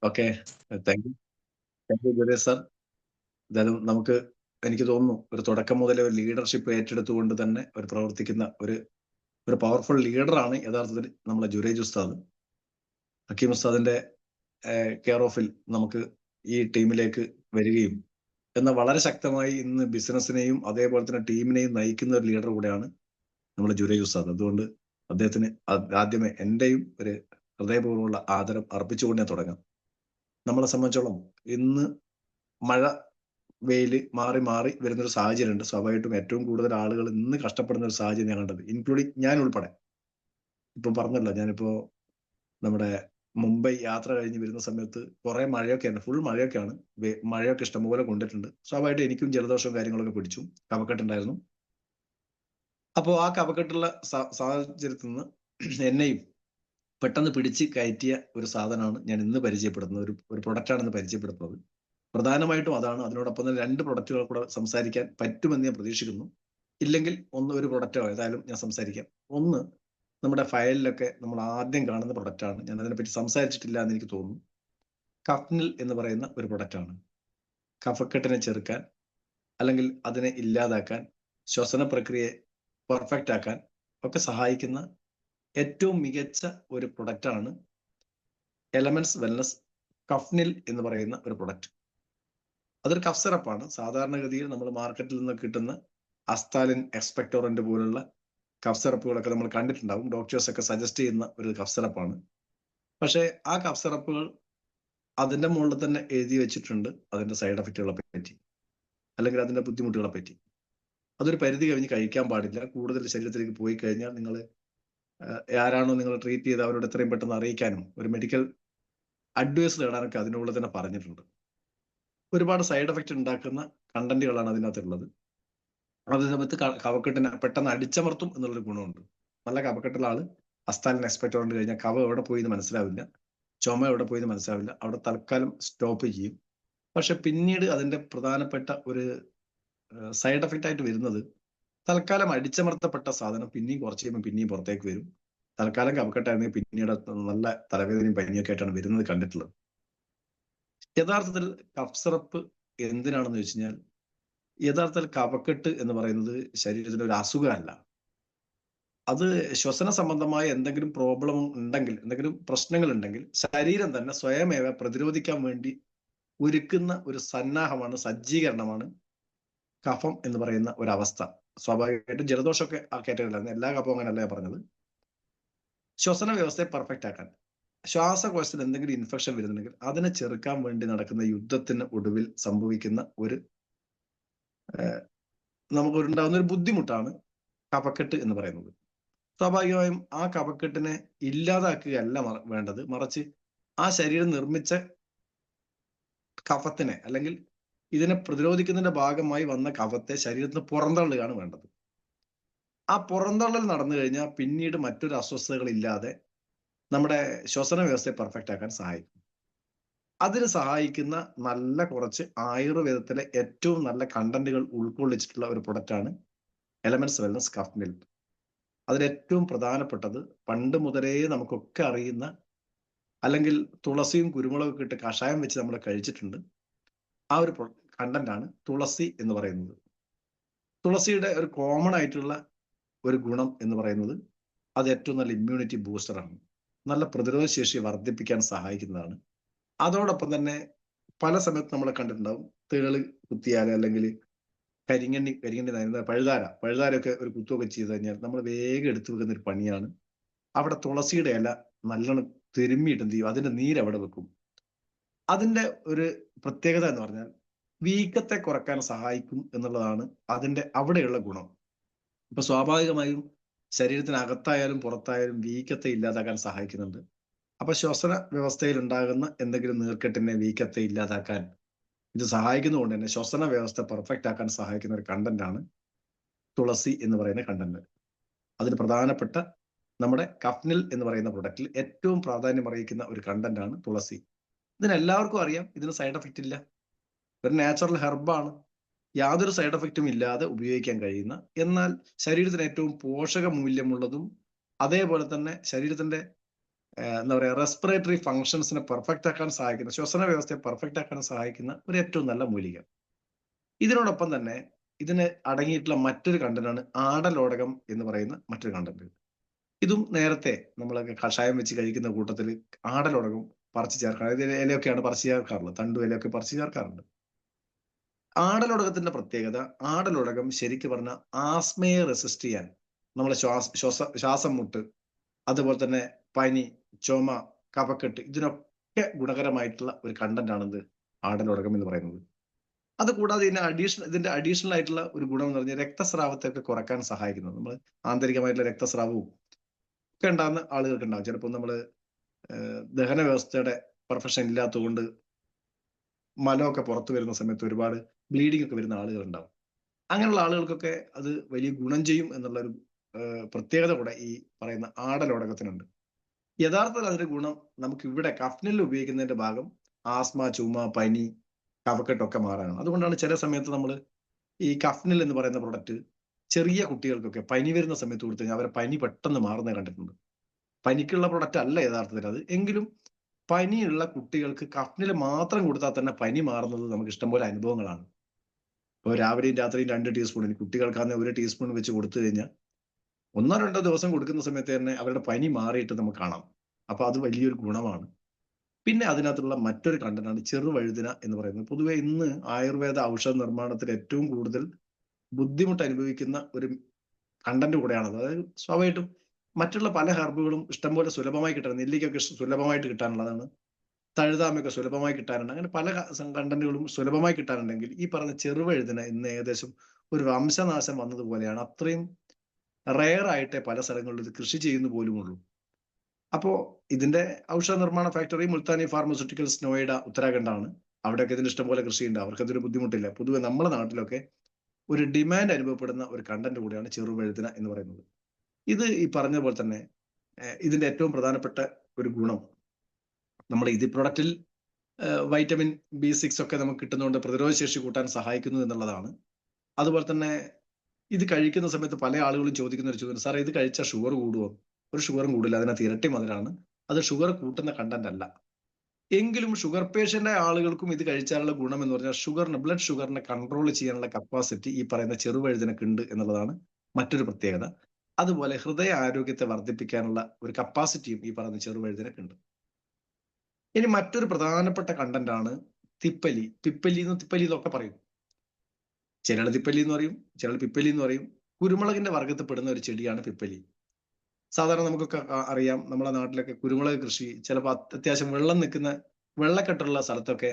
Okay, thank you. Thank you Gurudev sir. എന്തായാലും എനിക്ക് തോന്നുന്നു ഒരു തുടക്കം മുതലേ ഒരു ലീഡർഷിപ്പ് ഏറ്റെടുത്തുകൊണ്ട് തന്നെ ഒരു പ്രവർത്തിക്കുന്ന ഒരു പവർഫുൾ ലീഡറാണ് യഥാർത്ഥത്തിൽ നമ്മളെ ജുറേജ് ഉസ്താദ്. ഹക്കീം ഉസ്താദിന്റെ കെയർ ഓഫിൽ നമുക്ക് ഈ ടീമിലേക്ക് വരികയും വളരെ ശക്തമായി ഇന്ന് ബിസിനസ്സിനെയും അതേപോലെ തന്നെ ടീമിനെയും നയിക്കുന്ന ഒരു ലീഡർ കൂടെയാണ് നമ്മുടെ ജുറേജ് ഉസ്താദ്. അതുകൊണ്ട് അദ്ദേഹത്തിന് ആദ്യമേ എന്റെയും ഒരു ഹൃദയപൂർവ്വമുള്ള ആദരം അർപ്പിച്ചുകൊണ്ട് ഞാൻ തുടങ്ങാം. നമ്മളെ സംബന്ധിച്ചോളം ഇന്ന് മഴ വെയില് മാറി മാറി വരുന്നൊരു സാഹചര്യമുണ്ട്. സ്വാഭാവികമായിട്ടും ഏറ്റവും കൂടുതൽ ആളുകൾ ഇന്ന് കഷ്ടപ്പെടുന്ന ഒരു സാഹചര്യം ഞാൻ കണ്ടത്, ഇൻക്ലൂഡിങ് ഞാൻ ഉൾപ്പെടെ. ഇപ്പം പറഞ്ഞല്ലോ, ഞാനിപ്പോ നമ്മുടെ മുംബൈ യാത്ര കഴിഞ്ഞ് വരുന്ന സമയത്ത് കുറെ മഴയൊക്കെയാണ്, ഫുൾ മഴയൊക്കെയാണ്. മഴയൊക്കെ ഇഷ്ടംപോലെ കൊണ്ടിട്ടുണ്ട്. സ്വാഭാവികമായിട്ടും എനിക്കും ജലദോഷവും കാര്യങ്ങളൊക്കെ പിടിച്ചു, കഫക്കെട്ടുണ്ടായിരുന്നു. അപ്പോൾ ആ കഫക്കെട്ടുള്ള സാഹചര്യത്തിൽ നിന്ന് എന്നെയും പെട്ടെന്ന് പിടിച്ച് കയറ്റിയ ഒരു സാധനമാണ് ഞാൻ ഇന്ന് പരിചയപ്പെടുന്നത്, ഒരു പ്രൊഡക്റ്റാണ് ഇന്ന് പരിചയപ്പെടുത്തുന്നത്. പ്രധാനമായിട്ടും അതാണ്. അതിനോടൊപ്പം തന്നെ 2 പ്രൊഡക്റ്റുകൾ കൂടെ സംസാരിക്കാൻ പറ്റുമെന്ന് ഞാൻ പ്രതീക്ഷിക്കുന്നു. ഇല്ലെങ്കിൽ ഒരു പ്രൊഡക്റ്റോ ഏതായാലും ഞാൻ സംസാരിക്കാം. ഒന്ന്, നമ്മുടെ ഫയലിലൊക്കെ നമ്മൾ ആദ്യം കാണുന്ന പ്രൊഡക്റ്റാണ്. ഞാൻ അതിനെപ്പറ്റി സംസാരിച്ചിട്ടില്ല എന്ന് എനിക്ക് തോന്നുന്നു. കഫ്നിൽ എന്ന് പറയുന്ന ഒരു പ്രൊഡക്റ്റാണ്. കഫക്കെട്ടിനെ ചെറുക്കാൻ അല്ലെങ്കിൽ അതിനെ ഇല്ലാതാക്കാൻ, ശ്വസന പ്രക്രിയയെ പെർഫെക്റ്റ് ആക്കാൻ ഒക്കെ സഹായിക്കുന്ന ഏറ്റവും മികച്ച ഒരു പ്രൊഡക്റ്റാണ് എലമെന്റ്സ് വെൽനസ് കഫ്നിൽ എന്ന് പറയുന്ന ഒരു പ്രൊഡക്റ്റ്. അതൊരു കഫ് സിറപ്പാണ്. സാധാരണഗതിയിൽ നമ്മൾ മാർക്കറ്റിൽ നിന്ന് കിട്ടുന്ന അസ്താലിൻ എക്സ്പെക്ടോറന്റ് പോലുള്ള കഫ് സിറപ്പുകളൊക്കെ നമ്മൾ കണ്ടിട്ടുണ്ടാവും. ഡോക്ടേഴ്സ് ഒക്കെ സജസ്റ്റ് ചെയ്യുന്ന ഒരു കഫ് സിറപ്പാണ്. പക്ഷേ ആ കഫ് സിറപ്പുകൾ അതിന്റെ മുകളിൽ തന്നെ എഴുതി വെച്ചിട്ടുണ്ട് അതിന്റെ സൈഡ് എഫക്റ്റുകളെ പറ്റി, അല്ലെങ്കിൽ അതിന്റെ ബുദ്ധിമുട്ടുകളെ പറ്റി. അതൊരു പരിധി കഴിഞ്ഞ് കഴിക്കാൻ പാടില്ല. കൂടുതൽ ശരീരത്തിലേക്ക് പോയി കഴിഞ്ഞാൽ നിങ്ങൾ ആരാണോ നിങ്ങൾ ട്രീറ്റ് ചെയ്ത് അവരോട് എത്രയും പെട്ടെന്ന് അറിയിക്കാനും ഒരു മെഡിക്കൽ അഡ്വൈസ് നേടാനൊക്കെ അതിനുള്ളിൽ തന്നെ പറഞ്ഞിട്ടുണ്ട്. ഒരുപാട് സൈഡ് എഫക്റ്റ് ഉണ്ടാക്കുന്ന കണ്ടന്റുകളാണ് അതിനകത്തുള്ളത്. അതേ സമയത്ത് കഫക്കെട്ടിനെ പെട്ടെന്ന് അടിച്ചമർത്തും എന്നുള്ളൊരു ഗുണമുണ്ട്. നല്ല കഫക്കെട്ടുള്ള ആള് അസ്താലിൻ എക്സ്പെക്ടോറന്റ് കഴിഞ്ഞാൽ കഫം എവിടെ പോയി എന്ന് മനസ്സിലാവില്ല, ചുമ എവിടെ പോയി എന്ന് മനസ്സിലാവില്ല, അവിടെ തൽക്കാലം സ്റ്റോപ്പ് ചെയ്യും. പക്ഷെ പിന്നീട് അതിന്റെ പ്രധാനപ്പെട്ട ഒരു സൈഡ് എഫക്റ്റ് ആയിട്ട് വരുന്നത്, തൽക്കാലം അടിച്ചമർത്തപ്പെട്ട സാധനം പിന്നെയും കുറച്ച് കഴിയുമ്പോൾ പിന്നെയും പുറത്തേക്ക് വരും. തൽക്കാലം കഫക്കെട്ടായിരുന്നെങ്കിൽ പിന്നീട് നല്ല തലവേദനയും പനിയൊക്കെ ആയിട്ടാണ് വരുന്നത് കണ്ടിട്ടുള്ളത്. യഥാർത്ഥത്തിൽ കഫ് സിറപ്പ് എന്തിനാണെന്ന് വെച്ച് കഴിഞ്ഞാൽ, യഥാർത്ഥത്തിൽ കഫക്കെട്ട് എന്ന് പറയുന്നത് ശരീരത്തിന്റെ ഒരു അസുഖമല്ല. അത് ശ്വസന സംബന്ധമായ എന്തെങ്കിലും പ്രോബ്ലം ഉണ്ടെങ്കിൽ, എന്തെങ്കിലും പ്രശ്നങ്ങൾ ഉണ്ടെങ്കിൽ ശരീരം തന്നെ സ്വയമേവ പ്രതിരോധിക്കാൻ വേണ്ടി ഒരുക്കുന്ന ഒരു സന്നാഹമാണ്, സജ്ജീകരണമാണ് കഫം എന്ന് പറയുന്ന ഒരവസ്ഥ. സ്വാഭാവികമായിട്ടും ജലദോഷമൊക്കെ ആ കാറ്റഗറിയിലാണ്. എല്ലാ കഫവും അങ്ങനെയല്ല പറഞ്ഞത്. ശ്വസന വ്യവസ്ഥയെ പെർഫെക്റ്റ് ആക്കാൻ, ശ്വാസകോശത്തിൽ എന്തെങ്കിലും ഇൻഫെക്ഷൻ വരുന്നുണ്ടെങ്കിൽ അതിനെ ചെറുക്കാൻ വേണ്ടി നടക്കുന്ന യുദ്ധത്തിന് ഒടുവിൽ സംഭവിക്കുന്ന നമുക്കുണ്ടാകുന്ന ഒരു ബുദ്ധിമുട്ടാണ് കഫക്കെട്ട് എന്ന് പറയുന്നത്. സ്വാഭാവികമായും ആ കഫക്കെട്ടിനെ ഇല്ലാതാക്കുകയല്ല വേണ്ടത്, മറിച്ച് ആ ശരീരം നിർമ്മിച്ച കഫത്തിനെ, അല്ലെങ്കിൽ ഇതിനെ പ്രതിരോധിക്കുന്നതിന്റെ ഭാഗമായി വന്ന കഫത്തെ ശരീരത്തിന് പുറന്തള്ളുകയാണ് വേണ്ടത്. ആ പുറന്തള്ളൽ നടന്നു കഴിഞ്ഞാൽ പിന്നീട് മറ്റൊരു അസ്വസ്ഥതകൾ ഇല്ലാതെ നമ്മുടെ ശ്വസന വ്യവസ്ഥയെ പെർഫെക്റ്റ് ആക്കാൻ സഹായിക്കും. അതിന് സഹായിക്കുന്ന നല്ല കുറച്ച് ആയുർവേദത്തിലെ ഏറ്റവും നല്ല കണ്ടന്റുകൾ ഉൾക്കൊള്ളിച്ചിട്ടുള്ള ഒരു പ്രൊഡക്റ്റാണ് എലമെന്റ്സ് വെൽനസ് കഫ് മിൽക്ക്. അതിലേറ്റവും പ്രധാനപ്പെട്ടത് പണ്ട് മുതലേ നമുക്കൊക്കെ അറിയുന്ന, അല്ലെങ്കിൽ തുളസിയും കുരുമുളകൊക്കെ ഇട്ട് കഷായം വെച്ച് നമ്മൾ കഴിച്ചിട്ടുണ്ട്, ആ ഒരു കണ്ടന്റാണ് തുളസി എന്ന് പറയുന്നത്. തുളസിയുടെ ഒരു കോമൺ ആയിട്ടുള്ള ഒരു ഗുണം എന്ന് പറയുന്നത് അത് ഏറ്റവും നല്ല ഇമ്മ്യൂണിറ്റി ബൂസ്റ്ററാണ്. നല്ല പ്രതിരോധ ശേഷി വർദ്ധിപ്പിക്കാൻ സഹായിക്കുന്നതാണ്. അതോടൊപ്പം തന്നെ പല സമയത്ത് നമ്മൾ കണ്ടിട്ടുണ്ടാവും, തേള് കുത്തിയാൽ അല്ലെങ്കിൽ കരിങ്ങണ്ണി പഴുതാരൊക്കെ ഒരു കുത്തുമൊക്കെ ചെയ്ത് കഴിഞ്ഞാൽ നമ്മൾ വേഗം എടുത്തു വെക്കുന്ന ഒരു പണിയാണ് അവിടെ തുളസിയുടെ ഇല നല്ലോണം തിരുമ്മിയിട്ട് എന്ത് ചെയ്യും, അതിന്റെ നീരവിടെ വെക്കും. അതിന്റെ ഒരു പ്രത്യേകത എന്ന് പറഞ്ഞാൽ വീക്കത്തെ കുറക്കാൻ സഹായിക്കും എന്നുള്ളതാണ് അതിന്റെ അവിടെയുള്ള ഗുണം. ഇപ്പൊ സ്വാഭാവികമായും ശരീരത്തിനകത്തായാലും പുറത്തായാലും വീക്കത്തെ ഇല്ലാതാക്കാൻ സഹായിക്കുന്നുണ്ട്. അപ്പൊ ശ്വസന വ്യവസ്ഥയിൽ ഉണ്ടാകുന്ന എന്തെങ്കിലും നീർക്കെട്ടിനെ, വീക്കത്തെ ഇല്ലാതാക്കാൻ ഇത് സഹായിക്കുന്നതുകൊണ്ട് തന്നെ ശ്വസന വ്യവസ്ഥ പെർഫെക്റ്റ് ആക്കാൻ സഹായിക്കുന്ന ഒരു കണ്ടന്റാണ് തുളസി എന്ന് പറയുന്ന കണ്ടന്റ്. അതിന് പ്രധാനപ്പെട്ട നമ്മുടെ കഫ്നിൽ എന്ന് പറയുന്ന പ്രൊഡക്റ്റിൽ ഏറ്റവും പ്രാധാന്യം അറിയിക്കുന്ന ഒരു കണ്ടന്റാണ് തുളസി. ഇതിനെല്ലാവർക്കും അറിയാം, ഇതിന് സൈഡ് എഫക്റ്റ് ഇല്ല. ഒരു നാച്ചുറൽ ഹെർബാണ്, യാതൊരു സൈഡ് എഫക്റ്റും ഇല്ലാതെ ഉപയോഗിക്കാൻ കഴിയുന്ന, എന്നാൽ ശരീരത്തിന് ഏറ്റവും പോഷക മൂല്യമുള്ളതും അതേപോലെ തന്നെ ശരീരത്തിന്റെ എന്താ പറയുക, റെസ്പിറേറ്ററി ഫങ്ഷൻസിനെ പെർഫെക്റ്റ് ആക്കാൻ സഹായിക്കുന്ന, ശ്വസന വ്യവസ്ഥയെ പെർഫെക്റ്റ് ആക്കാൻ സഹായിക്കുന്ന ഒരു ഏറ്റവും നല്ല മൂലിക. ഇതിനോടൊപ്പം തന്നെ ഇതിന് അടങ്ങിയിട്ടുള്ള മറ്റൊരു കണ്ടന്റാണ് ആടലോടകം എന്ന് പറയുന്ന മറ്റൊരു കണ്ടന്റ്. ഇതും നേരത്തെ നമ്മളൊക്കെ കഷായം വെച്ച് കഴിക്കുന്ന കൂട്ടത്തിൽ ആടലോടകം പറിച്ചു ചേർക്കാം. അതായത് ഇലയൊക്കെയാണ് പറിച്ചു ചേർക്കാറുള്ളത്, തണ്ടു ഇലയൊക്കെ പറിച്ചു ചേർക്കാറുണ്ട്. ആടലോടകത്തിന്റെ പ്രത്യേകത, ആടലോടകം ശരിക്കും പറഞ്ഞാൽ ആസ്മയെ റെസിസ്റ്റ് ചെയ്യാൻ, നമ്മളെ ശ്വാസം മുട്ട്, അതുപോലെ തന്നെ പനി, ചുമ, കഫക്കെട്ട്, ഇതിനൊക്കെ ഗുണകരമായിട്ടുള്ള ഒരു കണ്ടന്റ് ആണിത് ആടലോടകം എന്ന് പറയുന്നത്. അതുകൂടാതെ ഇതിന്റെ അഡീഷണൽ ആയിട്ടുള്ള ഒരു ഗുണം എന്ന് പറഞ്ഞാൽ രക്തസ്രാവത്തെ ഒക്കെ കുറക്കാൻ സഹായിക്കുന്നത്. നമ്മൾ ആന്തരികമായിട്ടുള്ള രക്തസ്രാവവും ഒക്കെ ഉണ്ടാകുന്ന ആളുകൾക്ക് ഉണ്ടാവും. ചിലപ്പോൾ നമ്മൾ ദഹന വ്യവസ്ഥയുടെ പ്രൊഫഷൻ ഇല്ലാത്തതുകൊണ്ട് മലമൊക്കെ പുറത്തു വരുന്ന സമയത്ത് ഒരുപാട് ബ്ലീഡിംഗ് ഒക്കെ വരുന്ന ആളുകൾ ഉണ്ടാവും. അങ്ങനെയുള്ള ആളുകൾക്കൊക്കെ അത് വലിയ ഗുണം ചെയ്യും എന്നുള്ള ഒരു പ്രത്യേകത കൂടെ ഈ പറയുന്ന ആടലോടകത്തിനുണ്ട്. യഥാർത്ഥത്തിൽ അതിന്റെ ഗുണം നമുക്ക് ഇവിടെ കഫ്നിൽ ഉപയോഗിക്കുന്നതിന്റെ ഭാഗം ആസ്മ, ചുമ, പനി, കഫക്കെട്ടൊക്കെ മാറാനാണ്. അതുകൊണ്ടാണ് ചില സമയത്ത് നമ്മൾ ഈ കഫ്നിൽ എന്ന് പറയുന്ന പ്രൊഡക്റ്റ് ചെറിയ കുട്ടികൾക്കൊക്കെ പനി വരുന്ന സമയത്ത് കൊടുത്തു കഴിഞ്ഞാൽ അവരെ പനി പെട്ടെന്ന് മാറുന്നത് കണ്ടിട്ടുണ്ട്. പനിക്കുള്ള പ്രൊഡക്റ്റ് അല്ല യഥാർത്ഥത്തിൽ അത്, എങ്കിലും പനിയുള്ള കുട്ടികൾക്ക് കഫ്നിൽ മാത്രം കൊടുത്താൽ തന്നെ പനി മാറുന്നത് നമുക്ക് ഇഷ്ടംപോലെ അനുഭവങ്ങളാണ്. ഇപ്പോൾ രാവിലെയും രാത്രിയും 2 ടീസ്പൂൺ, ഇനി കുട്ടികൾക്കാണെങ്കിൽ 1 ടീസ്പൂൺ വെച്ച് കൊടുത്തു കഴിഞ്ഞാൽ 1-2 ദിവസം കൊടുക്കുന്ന സമയത്ത് തന്നെ അവരുടെ പനി മാറിയിട്ട് നമുക്ക് കാണാം. അപ്പൊ അത് വലിയൊരു ഗുണമാണ്. പിന്നെ അതിനകത്തുള്ള മറ്റൊരു കണ്ടന്റാണ് ചെറുവഴുതിന എന്ന് പറയുന്നത്. പൊതുവെ ഇന്ന് ആയുർവേദ ഔഷധ നിർമ്മാണത്തിൽ ഏറ്റവും കൂടുതൽ ബുദ്ധിമുട്ട് അനുഭവിക്കുന്ന ഒരു കണ്ടന്റ് കൂടെയാണത്. അതായത് സ്വാഭാവികമായിട്ടും മറ്റുള്ള പല ഹെർബുകളും ഇഷ്ടംപോലെ സുലഭമായി കിട്ടാൻ, നെല്ലിക്കൊക്കെ സുലഭമായിട്ട് കിട്ടാനുള്ളതാണ്, തഴുതാമയൊക്കെ സുലഭമായി കിട്ടാനുണ്ട്. അങ്ങനെ പല കണ്ടന്റുകളും സുലഭമായി കിട്ടാനുണ്ടെങ്കിൽ ഈ പറഞ്ഞ ചെറുവഴുതിന ഇന്ന് ഏകദേശം ഒരു വംശനാശം വന്നതുപോലെയാണ്. അത്രയും റെയർ ആയിട്ടേ പല സ്ഥലങ്ങളിലും ഇത് കൃഷി ചെയ്യുന്ന പോലുമുള്ളൂ. അപ്പോ ഇതിന്റെ ഔഷധ നിർമ്മാണ ഫാക്ടറി മുൽത്താനി ഫാർമസ്യൂട്ടിക്കൽസ്, നോയിഡ, ഉത്തരാഖണ്ഡാണ്. അവിടെയൊക്കെ ഇതിന് ഇഷ്ടംപോലെ കൃഷിയുണ്ട്, അവർക്കതൊരു ബുദ്ധിമുട്ടില്ല. പൊതുവെ നമ്മുടെ നാട്ടിലൊക്കെ ഒരു ഡിമാൻഡ് അനുഭവപ്പെടുന്ന ഒരു കണ്ടന്റ് കൂടിയാണ് ചെറുവഴുതിന എന്ന് പറയുന്നത്. ഇത് ഈ പറഞ്ഞ പോലെ തന്നെ ഇതിന്റെ ഏറ്റവും പ്രധാനപ്പെട്ട ഒരു ഗുണം, നമ്മുടെ ഇത് പ്രൊഡക്റ്റിൽ വൈറ്റമിൻ B6 ഒക്കെ നമുക്ക് കിട്ടുന്നതുകൊണ്ട് പ്രതിരോധ ശേഷി കൂട്ടാൻ സഹായിക്കുന്നു എന്നുള്ളതാണ്. അതുപോലെ തന്നെ ഇത് കഴിക്കുന്ന സമയത്ത് പല ആളുകളും ചോദിക്കുന്ന ഒരു ചോദ്യം, സാറേ ഇത് കഴിച്ചാൽ ഷുഗർ കൂടുമോ? ഒരു ഷുഗറും കൂടില്ല, അതിനകത്ത് ഇരട്ടി മധുരമാണ്, അത് ഷുഗർ കൂട്ടുന്ന കണ്ടന്റ് അല്ല. എങ്കിലും ഷുഗർ പേഷ്യന്റ് ആളുകൾക്കും ഇത് കഴിച്ചാലുള്ള ഗുണം എന്ന് പറഞ്ഞാൽ ബ്ലഡ് ഷുഗറിനെ കൺട്രോൾ ചെയ്യാനുള്ള കപ്പാസിറ്റി ഈ പറയുന്ന ചെറുവഴുതിനൊക്കെ ഉണ്ട് എന്നുള്ളതാണ് മറ്റൊരു പ്രത്യേകത. അതുപോലെ ഹൃദയ ആരോഗ്യത്തെ വർദ്ധിപ്പിക്കാനുള്ള ഒരു കപ്പാസിറ്റിയും ഈ പറയുന്ന ചെറുവഴുതിനൊക്കെ ഉണ്ട്. ഇനി മറ്റൊരു പ്രധാനപ്പെട്ട കണ്ടന്റ് ആണ് തിപ്പലി. തിപ്പലി എന്നൊക്കെ പറയും. ചിലർ തിപ്പലി എന്ന് പറയും, ചിലർ പിപ്പലി എന്ന് പറയും. കുരുമുളകിന്റെ വർഗത്തിൽപ്പെടുന്ന ഒരു ചെടിയാണ് പിപ്പലി. സാധാരണ നമുക്കൊക്കെ അറിയാം, നമ്മുടെ നാട്ടിലൊക്കെ കുരുമുളക് കൃഷി ചിലപ്പോൾ അത്യാവശ്യം വെള്ളം നിൽക്കുന്ന വെള്ളക്കെട്ടുള്ള സ്ഥലത്തൊക്കെ